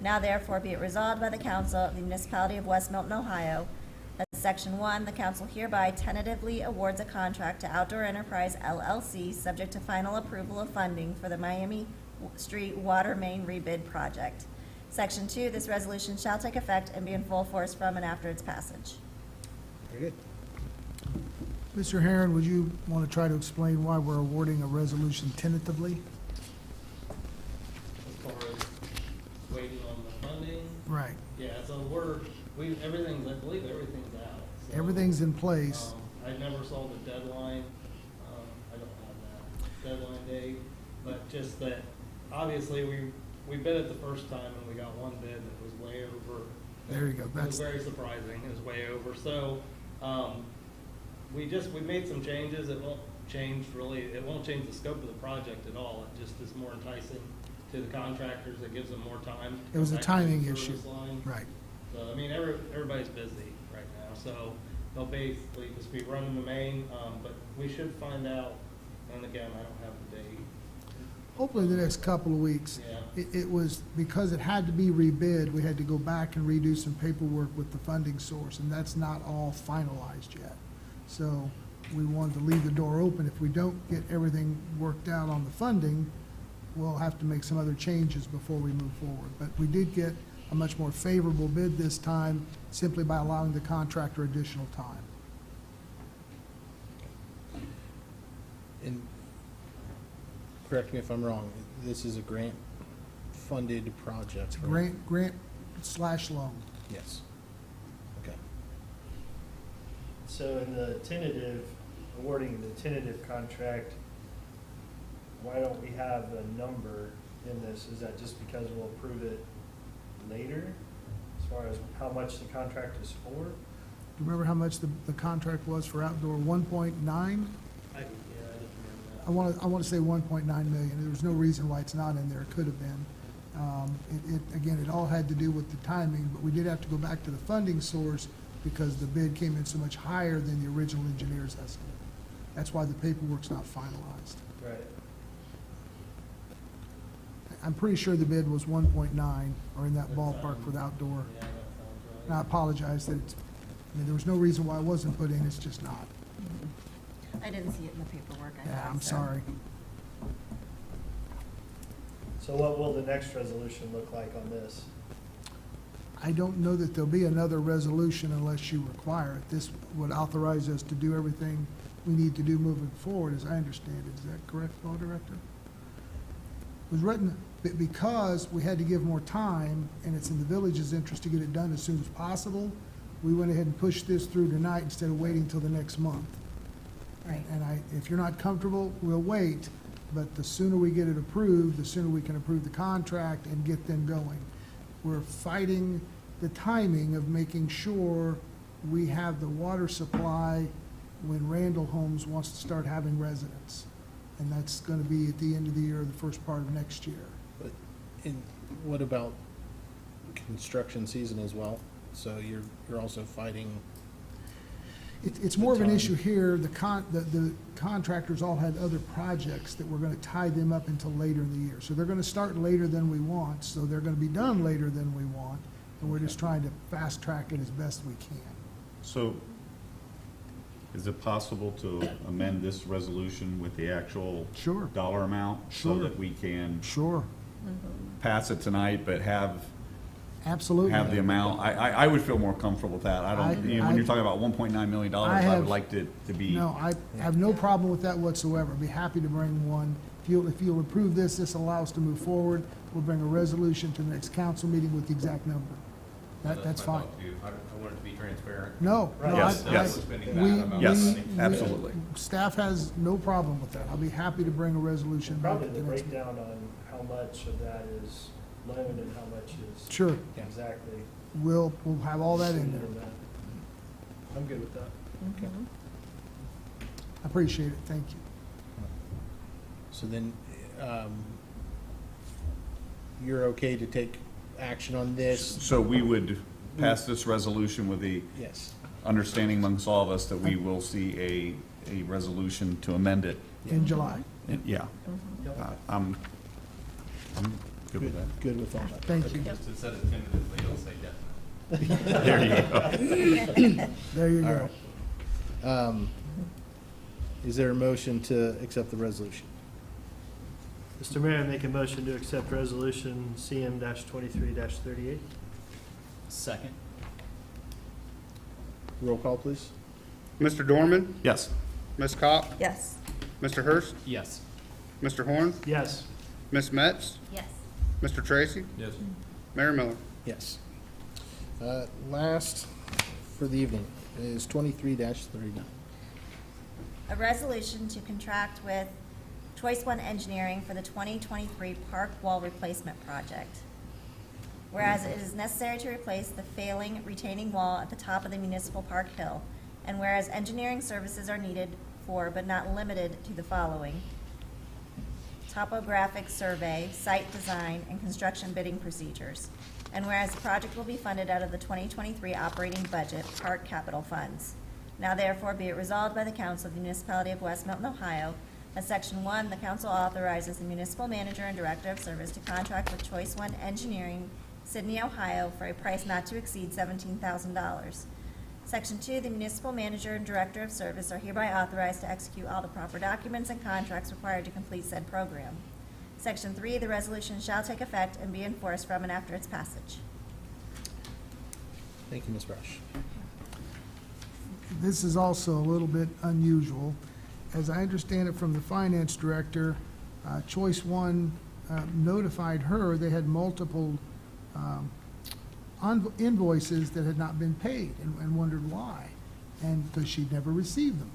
Now therefore be it resolved by the Council of the Municipality of West Milton, Ohio, that Section 1, the council hereby tentatively awards a contract to Outdoor Enterprise LLC, subject to final approval of funding for the Miami Street Water Main Rebid Project. Section 2, this resolution shall take effect and be in full force from and after its passage. Very good. Mr. Herron, would you want to try to explain why we're awarding a resolution tentatively? As far as waiting on the funding, Right. yeah, so I believe everything's out. So, Everything's in place. I never saw the deadline. I don't have that deadline date, but just that, obviously, we bid it the first time and we got one bid that was way over. There you go. It was very surprising. It was way over. So, we made some changes. It won't change the scope of the project at all. It just is more enticing to the contractors. It gives them more time. It was a Back to the timing service issue. line. Right. So, I mean, everybody's busy right now, so they'll basically just be running the main, but we should find out, and again, I don't have the date. Hopefully the next couple of weeks. Yeah. It was, because it had to be rebid, we had to go back and redo some paperwork with the funding source, and that's not all finalized yet. So we wanted to leave the door open. If we don't get everything worked out on the funding, we'll have to make some other changes before we move forward. But we did get a much more favorable bid this time, simply by allowing the contractor additional time. And correct me if I'm wrong, this is a grant-funded project, right? Grant/loan. Yes. Okay. So in the tentative, awarding the tentative contract, why don't we have a number in this? Is that just because we'll approve it later, as far as how much the contract is for? Do you remember how much the contract was for outdoor? 1.9? I didn't remember that. I want to say 1.9 million. There's no reason why it's not in there. It could have been. Again, it all had to do with the timing, but we did have to go back to the funding source because the bid came in so much higher than the original engineer's estimate. That's why the paperwork's not finalized. Right. I'm pretty sure the bid was 1.9 or in that ballpark for the outdoor. Yeah, that sounds And right. I apologize that there was no reason why it wasn't put in. It's just not. I didn't see it in the paperwork, I Yeah, thought, I'm so. sorry. So what will the next resolution look like on this? I don't know that there'll be another resolution unless you require it. This would authorize us to do everything we need to do moving forward, as I understand it. Is that correct, Law Director? It was written because we had to give more time, and it's in the village's interest to get it done as soon as possible. We went ahead and pushed this through tonight instead of waiting till the next month. Right. And if you're not comfortable, we'll wait, but the sooner we get it approved, the sooner we can approve the contract and get them going. We're fighting the timing of making sure we have the water supply when Randall Homes wants to start having residents. And that's gonna be at the end of the year or the first part of next year. But, and what about construction season as well? So you're also fighting, It's more of an time. issue here, the contractors all had other projects that were gonna tie them up until later in the year. So they're gonna start later than we want, so they're gonna be done later than we want, and we're just trying to fast track it as best we can. So is it possible to amend this resolution with the actual Sure. dollar amount? So Sure. that we can Sure, pass it tonight, but have absolutely. the amount? I would feel more comfortable with that. I don't, you know, when you're talking about $1.9 million, I have- would like it to be. No, I have no problem with that whatsoever. I'd be happy to bring one. If you'll approve this, this allows us to move forward. We'll bring a resolution to the next council meeting with the exact number. That's fine. I wanted to be transparent. No, no, Yes, I- yes. Spending we- that amount of Yes, money. absolutely. Staff has no problem with that. I'll be happy to bring a resolution back Probably at the the next. breakdown on how much of that is loan and how much is Sure, exactly. we'll have all that in there. I'm good with that. I appreciate it, thank you. so then, you're okay to take action on this? So we would pass this resolution with the Yes. understanding amongst all of us that we will see a resolution to amend it. In July. Yeah. I'm good with that. Good with all that. Thank you. Just instead of tentatively, it'll say definitely. There you go. There you All go. right. Is there a motion to accept the resolution? Mr. Mayor, I make a motion to accept resolution CM-23-38. Second. Roll call, please. Mr. Dorman, Yes. Ms. Cox, Yes. Mr. Hurst, Yes. Mr. Horn, Yes. Ms. Metz, Yes. Mr. Tracy, Yes. Mayor Miller. Yes. Last for the evening is 23-39. A resolution to contract with Choice One Engineering for the 2023 Park Wall Replacement Project. Whereas it is necessary to replace the failing retaining wall at the top of the municipal park hill, and whereas engineering services are needed for, but not limited to, the following: topographic survey, site design, and construction bidding procedures. And whereas the project will be funded out of the 2023 operating budget, park capital funds. Now therefore be it resolved by the Council of the Municipality of West Milton, Ohio, that Section 1, the council authorizes the municipal manager and director of service to contract with Choice One Engineering, Sydney, Ohio, for a price not to exceed $17,000. Section 2, the municipal manager and director of service are hereby authorized to execute all the proper documents and contracts required to complete said program. Section 3, the resolution shall take effect and be enforced from and after its passage. Thank you, Ms. Brush. This is also a little bit unusual. As I understand it from the finance director, Choice One notified her they had multiple invoices that had not been paid and wondered why, and because she'd never received them.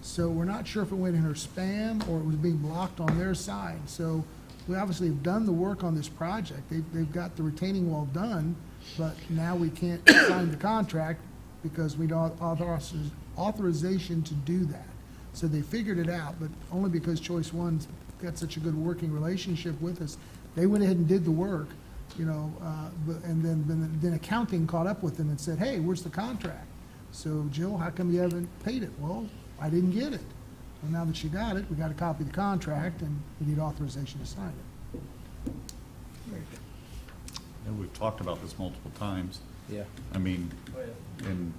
So we're not sure if it went in her spam or it was being blocked on their side. So we obviously have done the work on this project. They've got the retaining wall done, but now we can't sign the contract because we don't authorization to do that. So they figured it out, but only because Choice One's got such a good working relationship with us. They went ahead and did the work, you know, and then accounting caught up with them and said, hey, where's the contract? So, Jill, how come you haven't paid it? Well, I didn't get it. Well, now that she got it, we got to copy the contract, and we need authorization to sign it. And we've talked about this multiple times. Yeah. I mean, and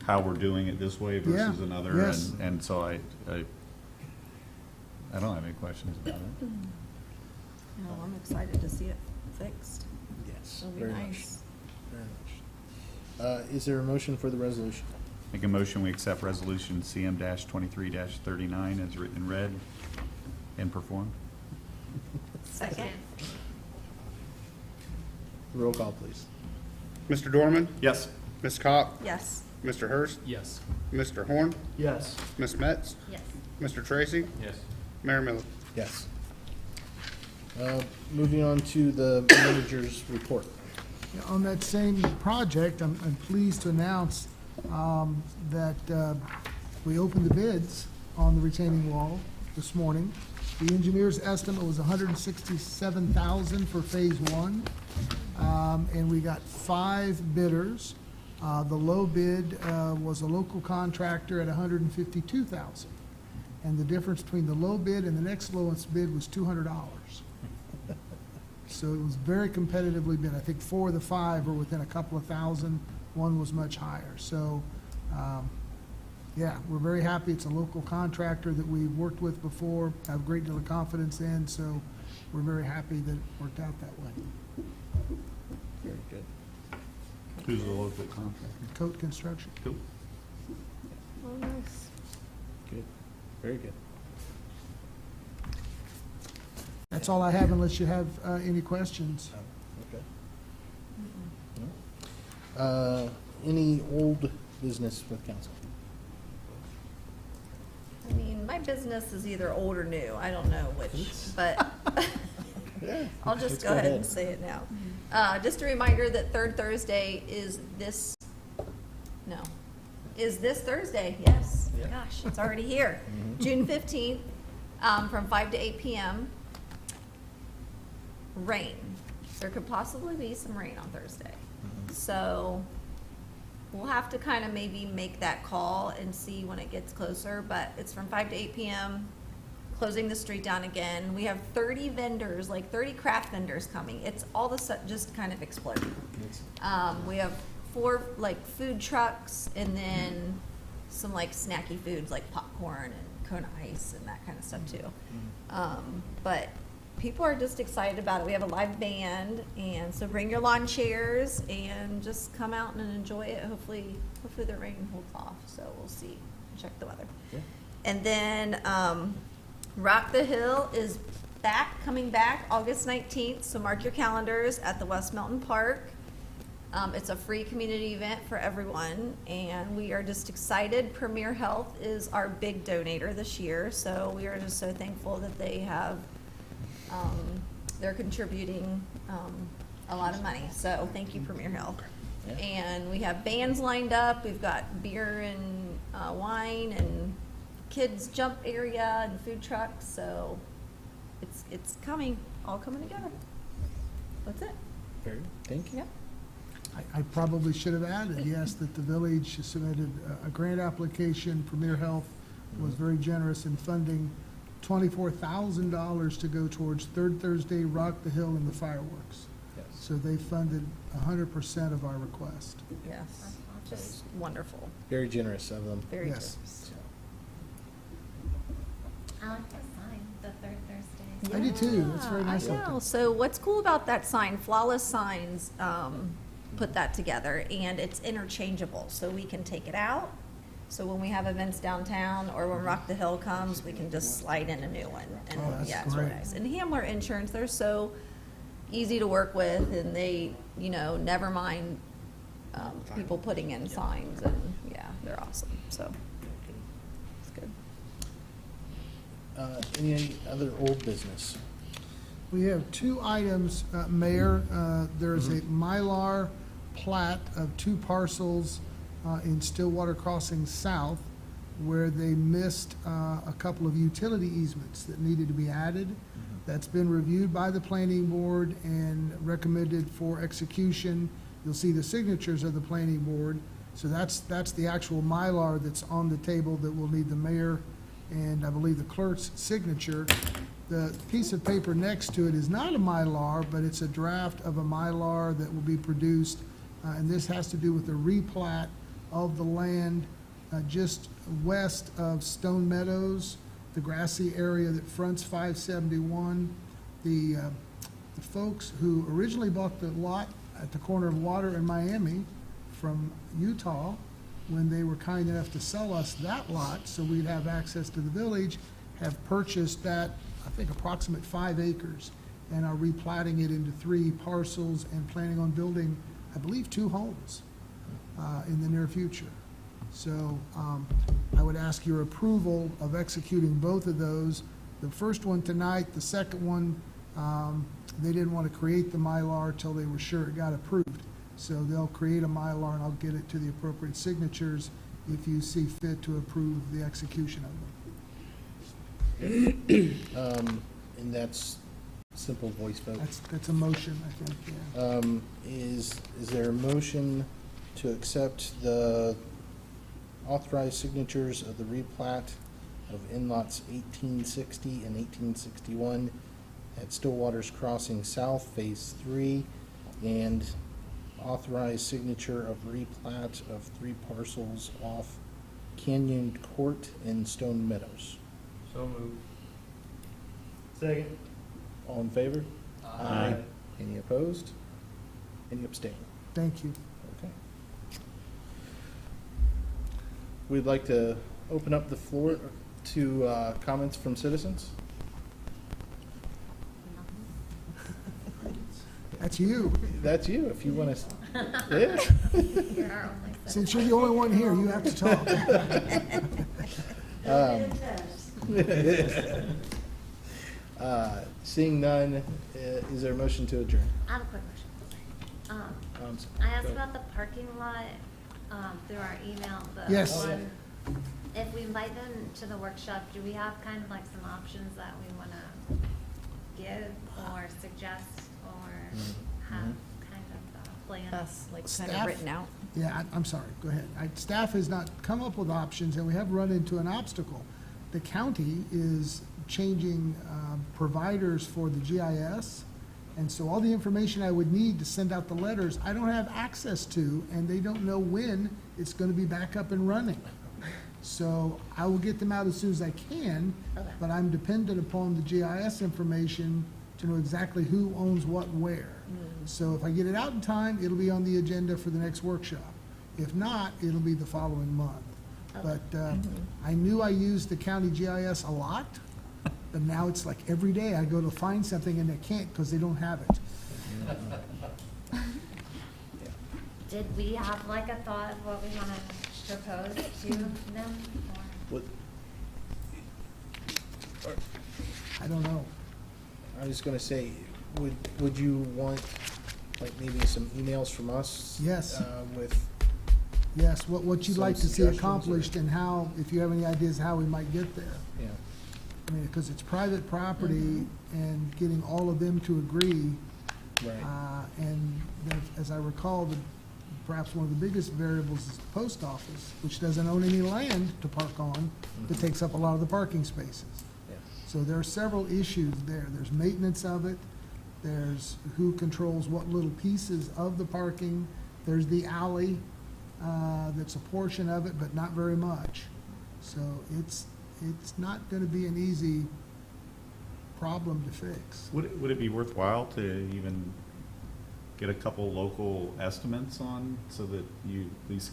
how we're doing it this way versus Yeah, another. yes. And so I don't have any questions about it. No, I'm excited to see it fixed. Yes. It'll be Very much. nice. Very much. Is there a motion for the resolution? Make a motion, we accept resolution CM-23-39 as written and read and performed. Second. Roll call, please. Mr. Dorman? Yes. Ms. Cobb? Yes. Mr. Hurst? Yes. Mr. Horn? Yes. Ms. Metz? Yes. Mr. Tracy? Yes. Mayor Miller? Yes. Moving on to the manager's report. On that same project, I'm pleased to announce that we opened the bids on the retaining wall this morning. The engineer's estimate was $167,000 for phase one, and we got 5 bidders. The low bid was a local contractor at $152,000, and the difference between the low bid and the next lowest bid was $200. So it was very competitively bid. I think 4 of the 5 were within a couple of thousand. One was much higher. So, yeah, we're very happy. It's a local contractor that we've worked with before, have a great deal of confidence in, so we're very happy that it worked out that way. Very good. Who's the local contractor? Coat Construction. Cool. Oh, nice. Good. Very good. That's all I have unless you have any questions. Okay. Any old business with council? I mean, my business is either old or new. I don't know which, but I'll just Let's go ahead and say it now. Just a reminder that third Thursday is this Thursday, yes. Yeah. Gosh, it's already here. June 15th, from 5 to 8 p.m. Rain. There could possibly be some rain on Thursday. So we'll have to kind of maybe make that call and see when it gets closer, but it's from 5 to 8 p.m., closing the street down again. We have 30 vendors, like 30 craft vendors coming. It's all of a sudden just kind of exploding. We have 4 like food trucks and then some like snacky foods like popcorn and Kona ice and that kind of stuff too. But people are just excited about it. We have a live band, and so bring your lawn chairs and just come out and enjoy it. Hopefully the rain holds off, so we'll see. Check the weather. Yeah. And then Rock the Hill is coming back August 19th, so mark your calendars at the West Milton Park. It's a free community event for everyone, and we are just excited. Premier Health is our big donator this year, so we are just so thankful that they have they're contributing a lot of money, so thank you, Premier Health. Yeah. And we have bands lined up. We've got beer and wine and kids jump area and food trucks, so it's coming, all coming together. That's it. Very good. Thank you. Yeah. I probably should have added, yes, that the village submitted a grant application. Premier Health was very generous in funding $24,000 to go towards Third Thursday, Rock the Hill, and the fireworks. Yes. So they funded 100% of our request. Yes, just wonderful, Very generous of them. very Yes. generous. I like the sign, the third Thursday. I do too. It's very Yeah, nice I up there. know. So what's cool about that sign, Flawless Signs put that together, and it's interchangeable, so we can take it out. So when we have events downtown or when Rock the Hill comes, we can just slide in a new one. And Oh, that's yeah, it's really great. nice. And Hamler Insurance, they're so easy to work with, and they, never mind people putting in signs, and yeah, they're awesome. So it's good. Any other old business? We have two items, Mayor. There is a Mylar plat of two parcels in Stillwater Crossing South where they missed a couple of utility easements that needed to be added. That's been reviewed by the planning board and recommended for execution. You'll see the signatures of the planning board. So that's the actual Mylar that's on the table that will need the mayor and I believe the clerk's signature. The piece of paper next to it is not a Mylar, but it's a draft of a Mylar that will be produced. And this has to do with the replat of the land just west of Stone Meadows, the grassy area that fronts 571. The folks who originally bought the lot at the corner of Water and Miami from Utah, when they were kind enough to sell us that lot so we'd have access to the village, have purchased that, I think, approximate 5 acres and are replatting it into 3 parcels and planning on building, I believe, 2 homes in the near future. So I would ask your approval of executing both of those. The first one tonight, the second one, they didn't want to create the Mylar till they were sure it got approved. So they'll create a Mylar and I'll get it to the appropriate signatures if you see fit to approve the execution of them. And that's simple voice vote. That's a motion, I think, yeah. Is there a motion to accept the authorized signatures of the replat of in-lots 1860 and 1861 at Stillwater's Crossing South, Phase 3, and authorized signature of replat of 3 parcels off Canyon Court in Stone Meadows? So moved. Second. All in favor? Aye. Any opposed? Any abstain? Thank you. Okay. We'd like to open up the floor to comments from citizens. That's you. That's you, if you want to. Yeah. You're our only Since you're the only one here, you have to talk. Seeing none, is there a motion to adjourn? I have a quick question. Sorry. I asked Go ahead. about the parking lot through our email. The Yes. one, if we invite them to the workshop, do we have kind of like some options that we want to give or suggest or have kind of a plan? That's like kind Staff- of written out. Yeah, I'm sorry, go ahead. Staff has not come up with options, and we have run into an obstacle. The county is changing providers for the GIS, and so all the information I would need to send out the letters, I don't have access to, and they don't know when it's going to be back up and running. So I will get them out as soon as I can, Okay. but I'm dependent upon the GIS information to know exactly who owns what where. So if I get it out in time, it'll be on the agenda for the next workshop. If not, it'll be the following month. But I knew I used the county GIS a lot, but now it's like every day I go to find something and I can't because they don't have it. Did we have like a thought of what we want to propose to them? Or? What, I don't know. I was going to say, would you want, like, maybe some emails from us? Yes. With, Yes, what you'd Some like to see suggestions, accomplished and how, if you have any ideas how we might get there. yeah. I mean, because it's private property and getting all of them to agree. Right. And as I recall, perhaps one of the biggest variables is the post office, which doesn't own any land to park on, that takes up a lot of the parking spaces. Yeah. So there are several issues there. There's maintenance of it, there's who controls what little pieces of the parking, there's the alley, that's a portion of it, but not very much. So it's not gonna be an easy problem to fix. Would it be worthwhile to even get a couple local estimates on, so that you at least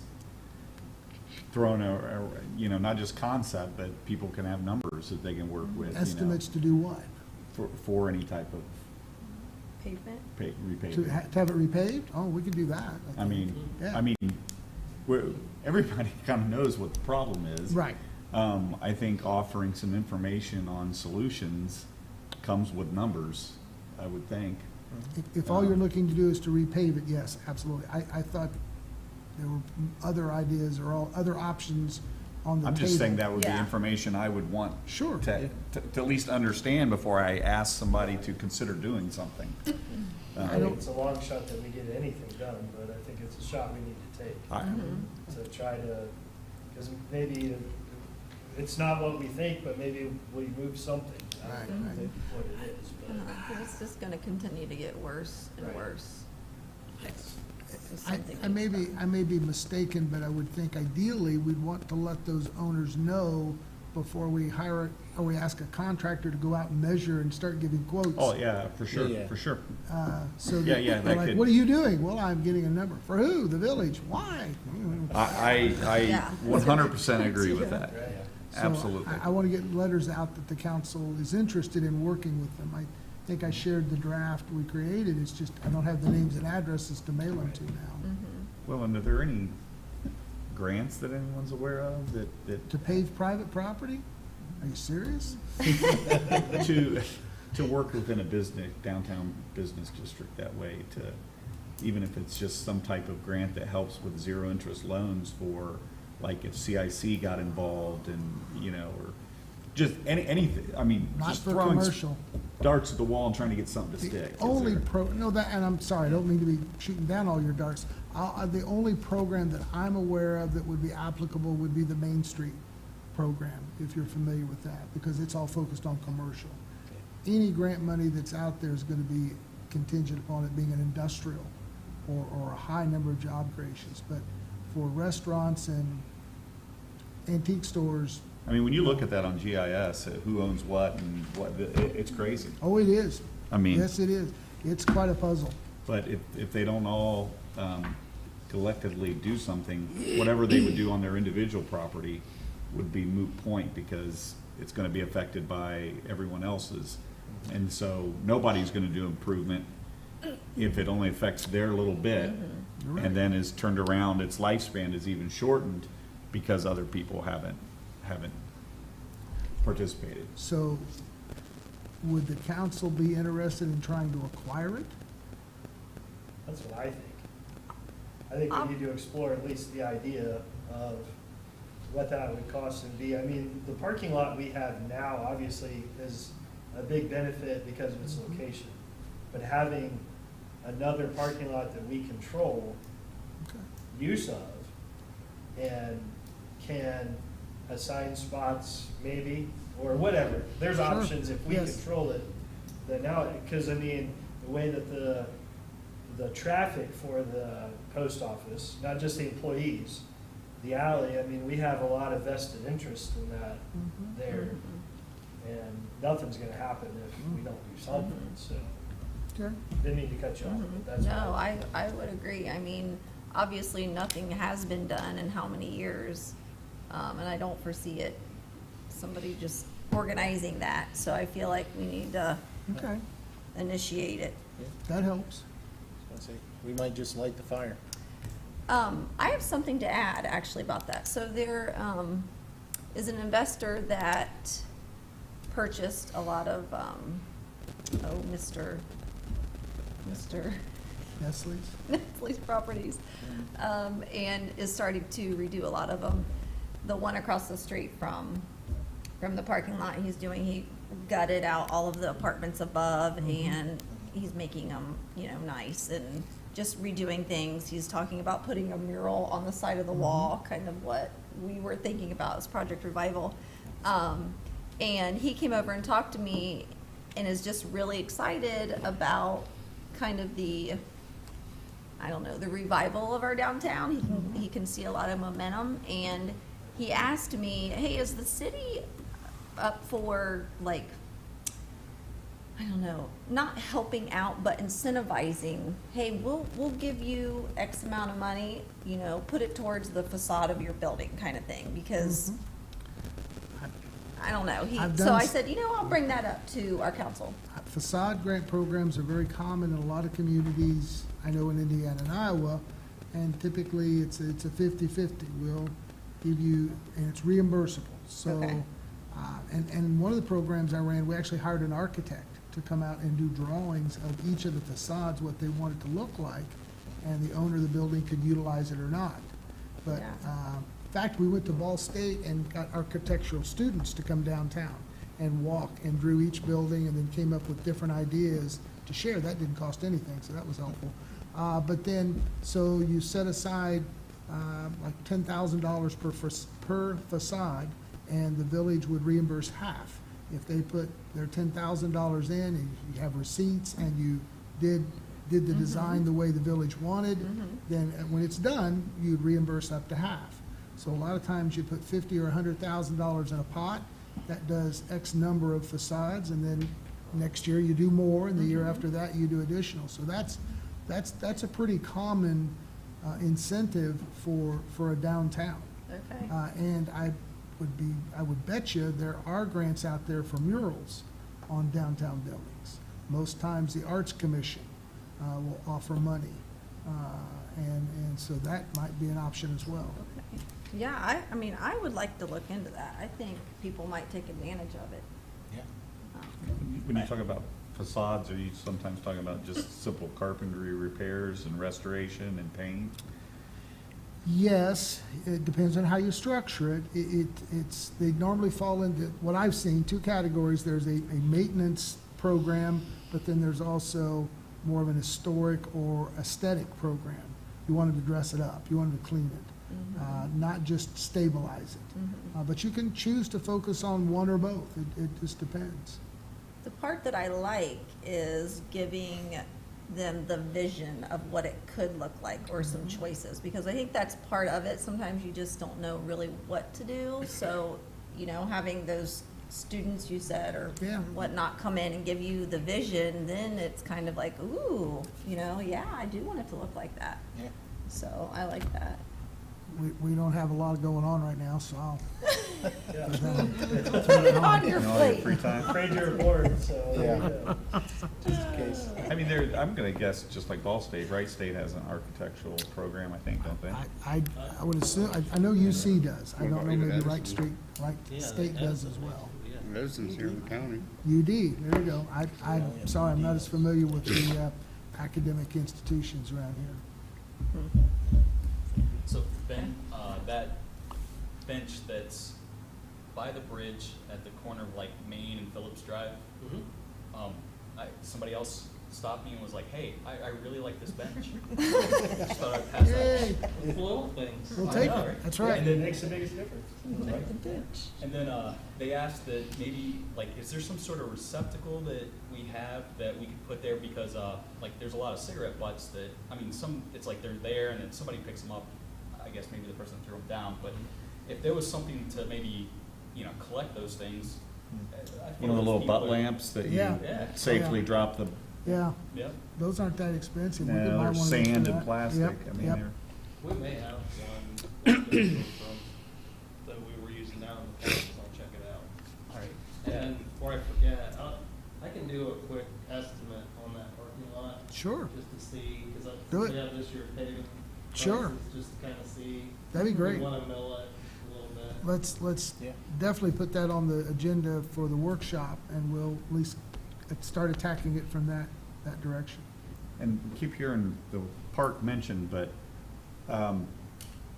throw in not just concept, but people can have numbers that they can work with, Estimates to do what? for any type of Pavement? repaving. To have it repaved? Oh, we could do that. I mean, Yeah. everybody kind of knows what the problem is. Right. I think offering some information on solutions comes with numbers, I would think. If all you're looking to do is to repave it, yes, absolutely. I thought there were other ideas or other options on the I'm table. just saying that would be Yeah. information I would want Sure. to at least understand before I ask somebody to consider doing something. I I don't- think it's a long shot that we get anything done, but I think it's a shot we need to take to try to, because maybe it's not what we think, but maybe we move something. I don't know Right. what it is, but. Because it's just gonna continue to get worse and Right. worse. It's I something I may be mistaken, but I would think ideally, we'd want to let those owners know before we hire, or we ask a contractor to go out and measure and start giving quotes. Oh, yeah, for sure, Yeah, yeah. for sure. So Yeah, that yeah, they're that like, could- what are you doing? Well, I'm getting a number. For who? The village. Why? I Yeah. 100% agree with that. Right. So Absolutely. I want to get letters out that the council is interested in working with them. I think I shared the draft we created. It's just, I don't have the names and addresses to mail them to now. Well, and are there any grants that anyone's aware of that To pave private property? Are you serious? to work within a business, downtown business district that way, to, even if it's just some type of grant that helps with zero interest loans for, like if CIC got involved and, you know, or just anything, I mean, Not just for throwing commercial. darts at the wall and trying to get something to The stick. Is only there- no, that, and I'm sorry, I don't mean to be shooting down all your darts. The only program that I'm aware of that would be applicable would be the Main Street program, if you're familiar with that, because it's all focused on commercial. Any grant money that's out there is gonna be contingent upon it being an industrial or a high number of job creations. But for restaurants and antique stores, I mean, when you look at that on GIS, who owns what and what, it's crazy. oh, it is. I mean. Yes, it is. It's quite a puzzle. But if they don't all collectively do something, whatever they would do on their individual property would be moot point, because it's gonna be affected by everyone else's. And so nobody's gonna do improvement if it only affects their little bit, and then is turned around, its lifespan is even shortened because other people haven't participated. So would the council be interested in trying to acquire it? That's what I think. I think we need to explore at least the idea of what that would cost and be. I mean, the parking lot we have now obviously is a big benefit because of its location. But having another parking lot that we control Okay. use of and can assign spots maybe, or whatever. There's Sure. options if we Yes. control it. That now, because I mean, the way that the traffic for the post office, not just the employees, the alley, I mean, we have a lot of vested interest in that there. And nothing's gonna happen if we don't do something, so. Okay. Didn't mean to cut you off, but that's. No, I would agree. I mean, obviously, nothing has been done in how many years? And I don't foresee it, somebody just organizing that. So I feel like we need to Okay, initiate it. that helps. We might just light the fire. I have something to add, actually, about that. So there is an investor that purchased a lot of, Mr. Nestle's? Nestle's properties, and is starting to redo a lot of them. The one across the street from the parking lot he gutted out all of the apartments above, and he's making them, nice and just redoing things. He's talking about putting a mural on the side of the wall, kind of what we were thinking about as Project Revival. And he came over and talked to me and is just really excited about kind of the revival of our downtown. He can see a lot of momentum, and he asked me, hey, is the city up for, like, not helping out, but incentivizing, hey, we'll give you X amount of money, put it towards the facade of your building kind of thing, because I don't know. I've So done I said, I'll bring that up to our council. Facade grant programs are very common in a lot of communities, I know in Indiana and Iowa, and typically it's a 50-50. We'll give you, and it's reimbursable. So, Okay. and one of the programs I ran, we actually hired an architect to come out and do drawings of each of the facades, what they want it to look like, and the owner of the building could utilize it or not. But, Yeah. in fact, we went to Ball State and got architectural students to come downtown and walk and drew each building and then came up with different ideas to share. That didn't cost anything, so that was helpful. But then, so you set aside like $10,000 per facade, and the village would reimburse half. If they put their $10,000 in, and you have receipts, and you did the design the way the village wanted, then when it's done, you'd reimburse up to half. So a lot of times you put $50,000 or $100,000 in a pot, that does X number of facades, and then next year you do more, and the year after that you do additional. So that's a pretty common incentive for a downtown. Okay. And I would bet you there are grants out there for murals on downtown buildings. Most times the Arts Commission will offer money, and so that might be an option as well. Okay. Yeah, I mean, I would like to look into that. I think people might take advantage of it. Yeah. When you talk about facades, are you sometimes talking about just simple carpentry repairs and restoration and paint? Yes, it depends on how you structure it. They normally fall into, what I've seen, two categories. There's a maintenance program, but then there's also more of an historic or aesthetic program. You wanted to dress it up, you wanted to clean it, not just stabilize it. But you can choose to focus on one or both. It just depends. The part that I like is giving them the vision of what it could look like, or some choices, because I think that's part of it. Sometimes you just don't know really what to do. So, you know, having those students you said or Yeah. whatnot come in and give you the vision, then it's kind of like, ooh, you know, yeah, I do want it to look like that. Yeah. So I like that. We don't have a lot going on right now, so I'll. Put it on your In all your plate. free time? Afraid you're bored, so. Yeah. Just in case. I mean, I'm gonna guess, just like Ball State, Wright State has an architectural program, I think, don't they? I would assume, I know UC does. I What don't about know, maybe Edison? Wright State does as well. Residents here in the county. UD, there you go. I'm sorry, I'm not as familiar with the academic institutions around here. So Ben, that bench that's by the bridge at the corner of like Main and Phillips Drive, somebody else stopped me and was like, "Hey, I really like this bench." Just thought I'd pass that. Yay, Little things. we'll I take know, it. right? That's Yeah, right. and then Makes the biggest difference. And then they asked that maybe, like, is there some sort of receptacle that we have that we could put there? Because, like, there's a lot of cigarette butts that, I mean, it's like they're there and then somebody picks them up. I guess maybe the person threw them down. But if there was something to maybe, you know, collect those things. I think One of the little people butt would- lamps that you Yeah. safely drop the, Yeah, Yeah. those aren't that expensive. We could buy they're one of those for sand and that. plastic, Yep, I mean, yep. they're. We may have one that we were using down in the park, so I'll check it out. All right. And before I forget, I can do a quick estimate on that parking lot. Sure. Just to see, because Do it. we have this year's paving. Sure. prices, just to kind of see. That'd be great. We want to mill it a little bit. Let's Yeah. definitely put that on the agenda for the workshop, and we'll at least start attacking it from that direction. And keep hearing the park mentioned, but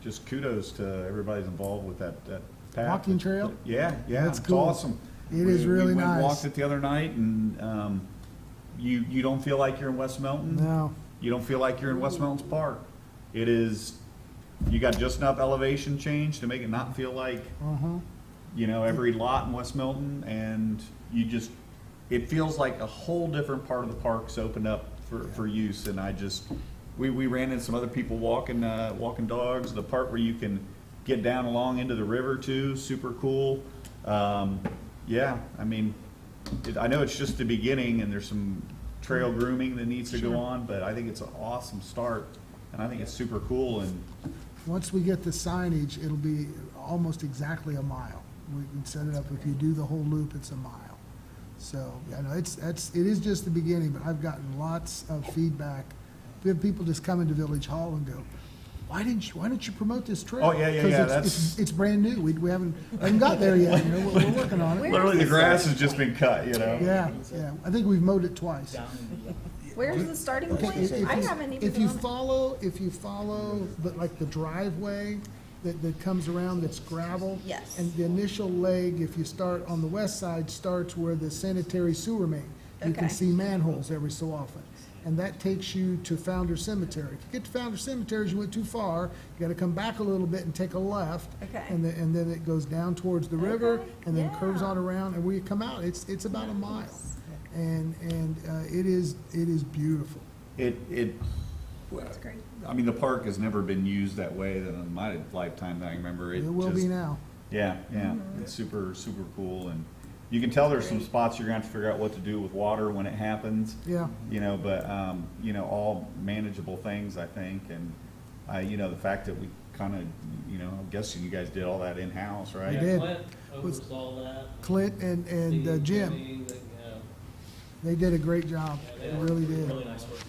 just kudos to everybody's involved with that path. Walking trail? Yeah, That's it's cool. awesome. It is really We went and nice. walked it the other night, and you don't feel like you're in West Milton. No, You don't feel like you're in West Milton's park. It is, you got just enough elevation change to make it not feel like, every lot in West Milton, and it feels like a whole different part of the park's opened up for use, and we ran into some other people walking dogs, the part where you can get down along into the river too, super cool. Yeah, I mean, I know it's just the beginning, and there's some trail grooming that needs to go Sure. on, but I think it's an awesome start, and I think it's super cool, and once we get the signage, it'll be almost exactly a mile. We can set it up, if you do the whole loop, it's a mile. So, yeah, no, it is just the beginning, but I've gotten lots of feedback. We have people just come into Village Hall and go, why didn't you promote this trail? Oh, yeah, 'Cause that's- it's brand new. We haven't got there yet, you know, we're working on it. Literally, the grass has just been cut, you know? Yeah, yeah. I think we've mowed it twice. Where's the starting Okay, point? if I you- haven't even If you gone. follow, like the driveway that comes around that's gravel. Yes. And the initial leg, if you start on the west side, starts where the sanitary sewer main. You can Okay. see manholes every so often. And that takes you to Founder Cemetery. If you get to Founder Cemetery, you went too far, you gotta come back a little bit and take a left. Okay. And then it goes down towards the river, Okay, and then curves yeah. on around, and when you come out, it's about a mile. And it is beautiful. That's great. I mean, the park has never been used that way in my lifetime that I remember. It will be just- now. Yeah, yeah, it's super, super cool, and you can tell there's some spots you're gonna have to figure out what to do with water when it happens. Yeah. You know, but, you know, all manageable things, I think, and, you know, the fact that we kinda, you know, I'm guessing you guys did all that in-house, right? We did. Clint Was- oversaw that. Clint and Steve, Jim, Jimmy, yeah. they did a great job. Yeah, They really did. Really nice work.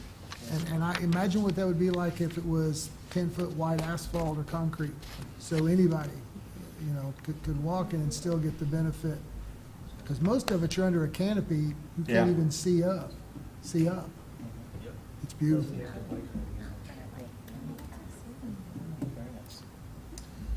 And I imagine what that would be like if it was 10-foot wide asphalt or concrete. So anybody, you know, could walk in and still get the benefit. Because most of it, you're under a canopy, you Yeah. can't even see up. Yep. It's beautiful.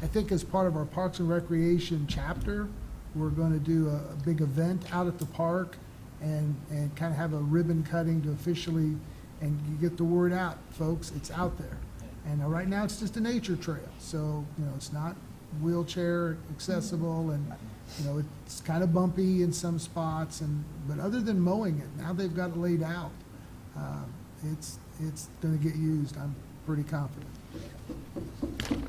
I think as part of our Parks and Recreation chapter, we're gonna do a big event out at the park and kind of have a ribbon cutting to officially, and you get the word out, folks, it's out there. And right now, it's just a nature trail, so, you know, it's not wheelchair accessible, and, you know, it's kind of bumpy in some spots, but other than mowing it, now they've got it laid out, it's gonna get used, I'm pretty confident. I think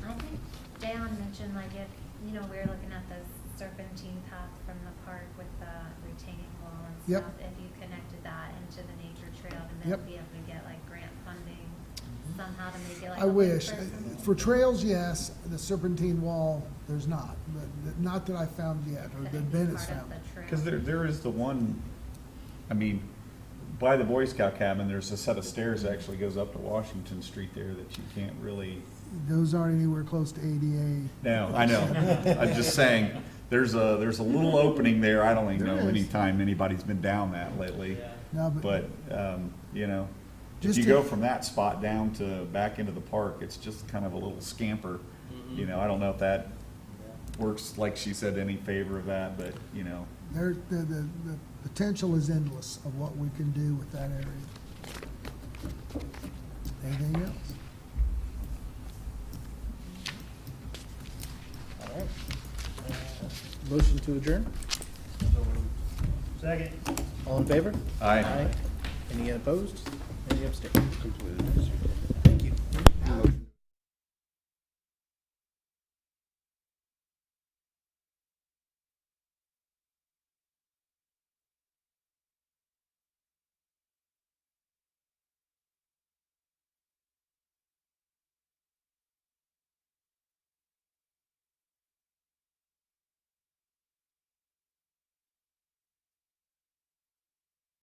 Dayon mentioned, like, if, you know, we were looking at the serpentine path from the park with the retaining wall and Yep. stuff. If you connected that into the nature trail, to Yep. then be able to get like grant funding somehow to make it like I a wish. person. For trails, yes, the serpentine wall, there's not, but not that I found yet, or That that it'd be Ben has part of found. the trail. Cause there is the one, I mean, by the Boy Scout cabin, there's a set of stairs that actually goes up to Washington Street there that you can't really, Those aren't anywhere close to ADA. no, I know. I'm just saying, there's a little opening there, I don't even know There is. any time anybody's been down that lately. Yeah. No, but But, you know, if Just you to- go from that spot down to back into the park, it's just kind of a little scamper. You know, I don't know if that works, like she said, any favor of that, but, you know, the potential is endless of what we can do with that area. Anything else? All right. Motion to adjourn? Second. All in favor? I. Any opposed? Any abstained?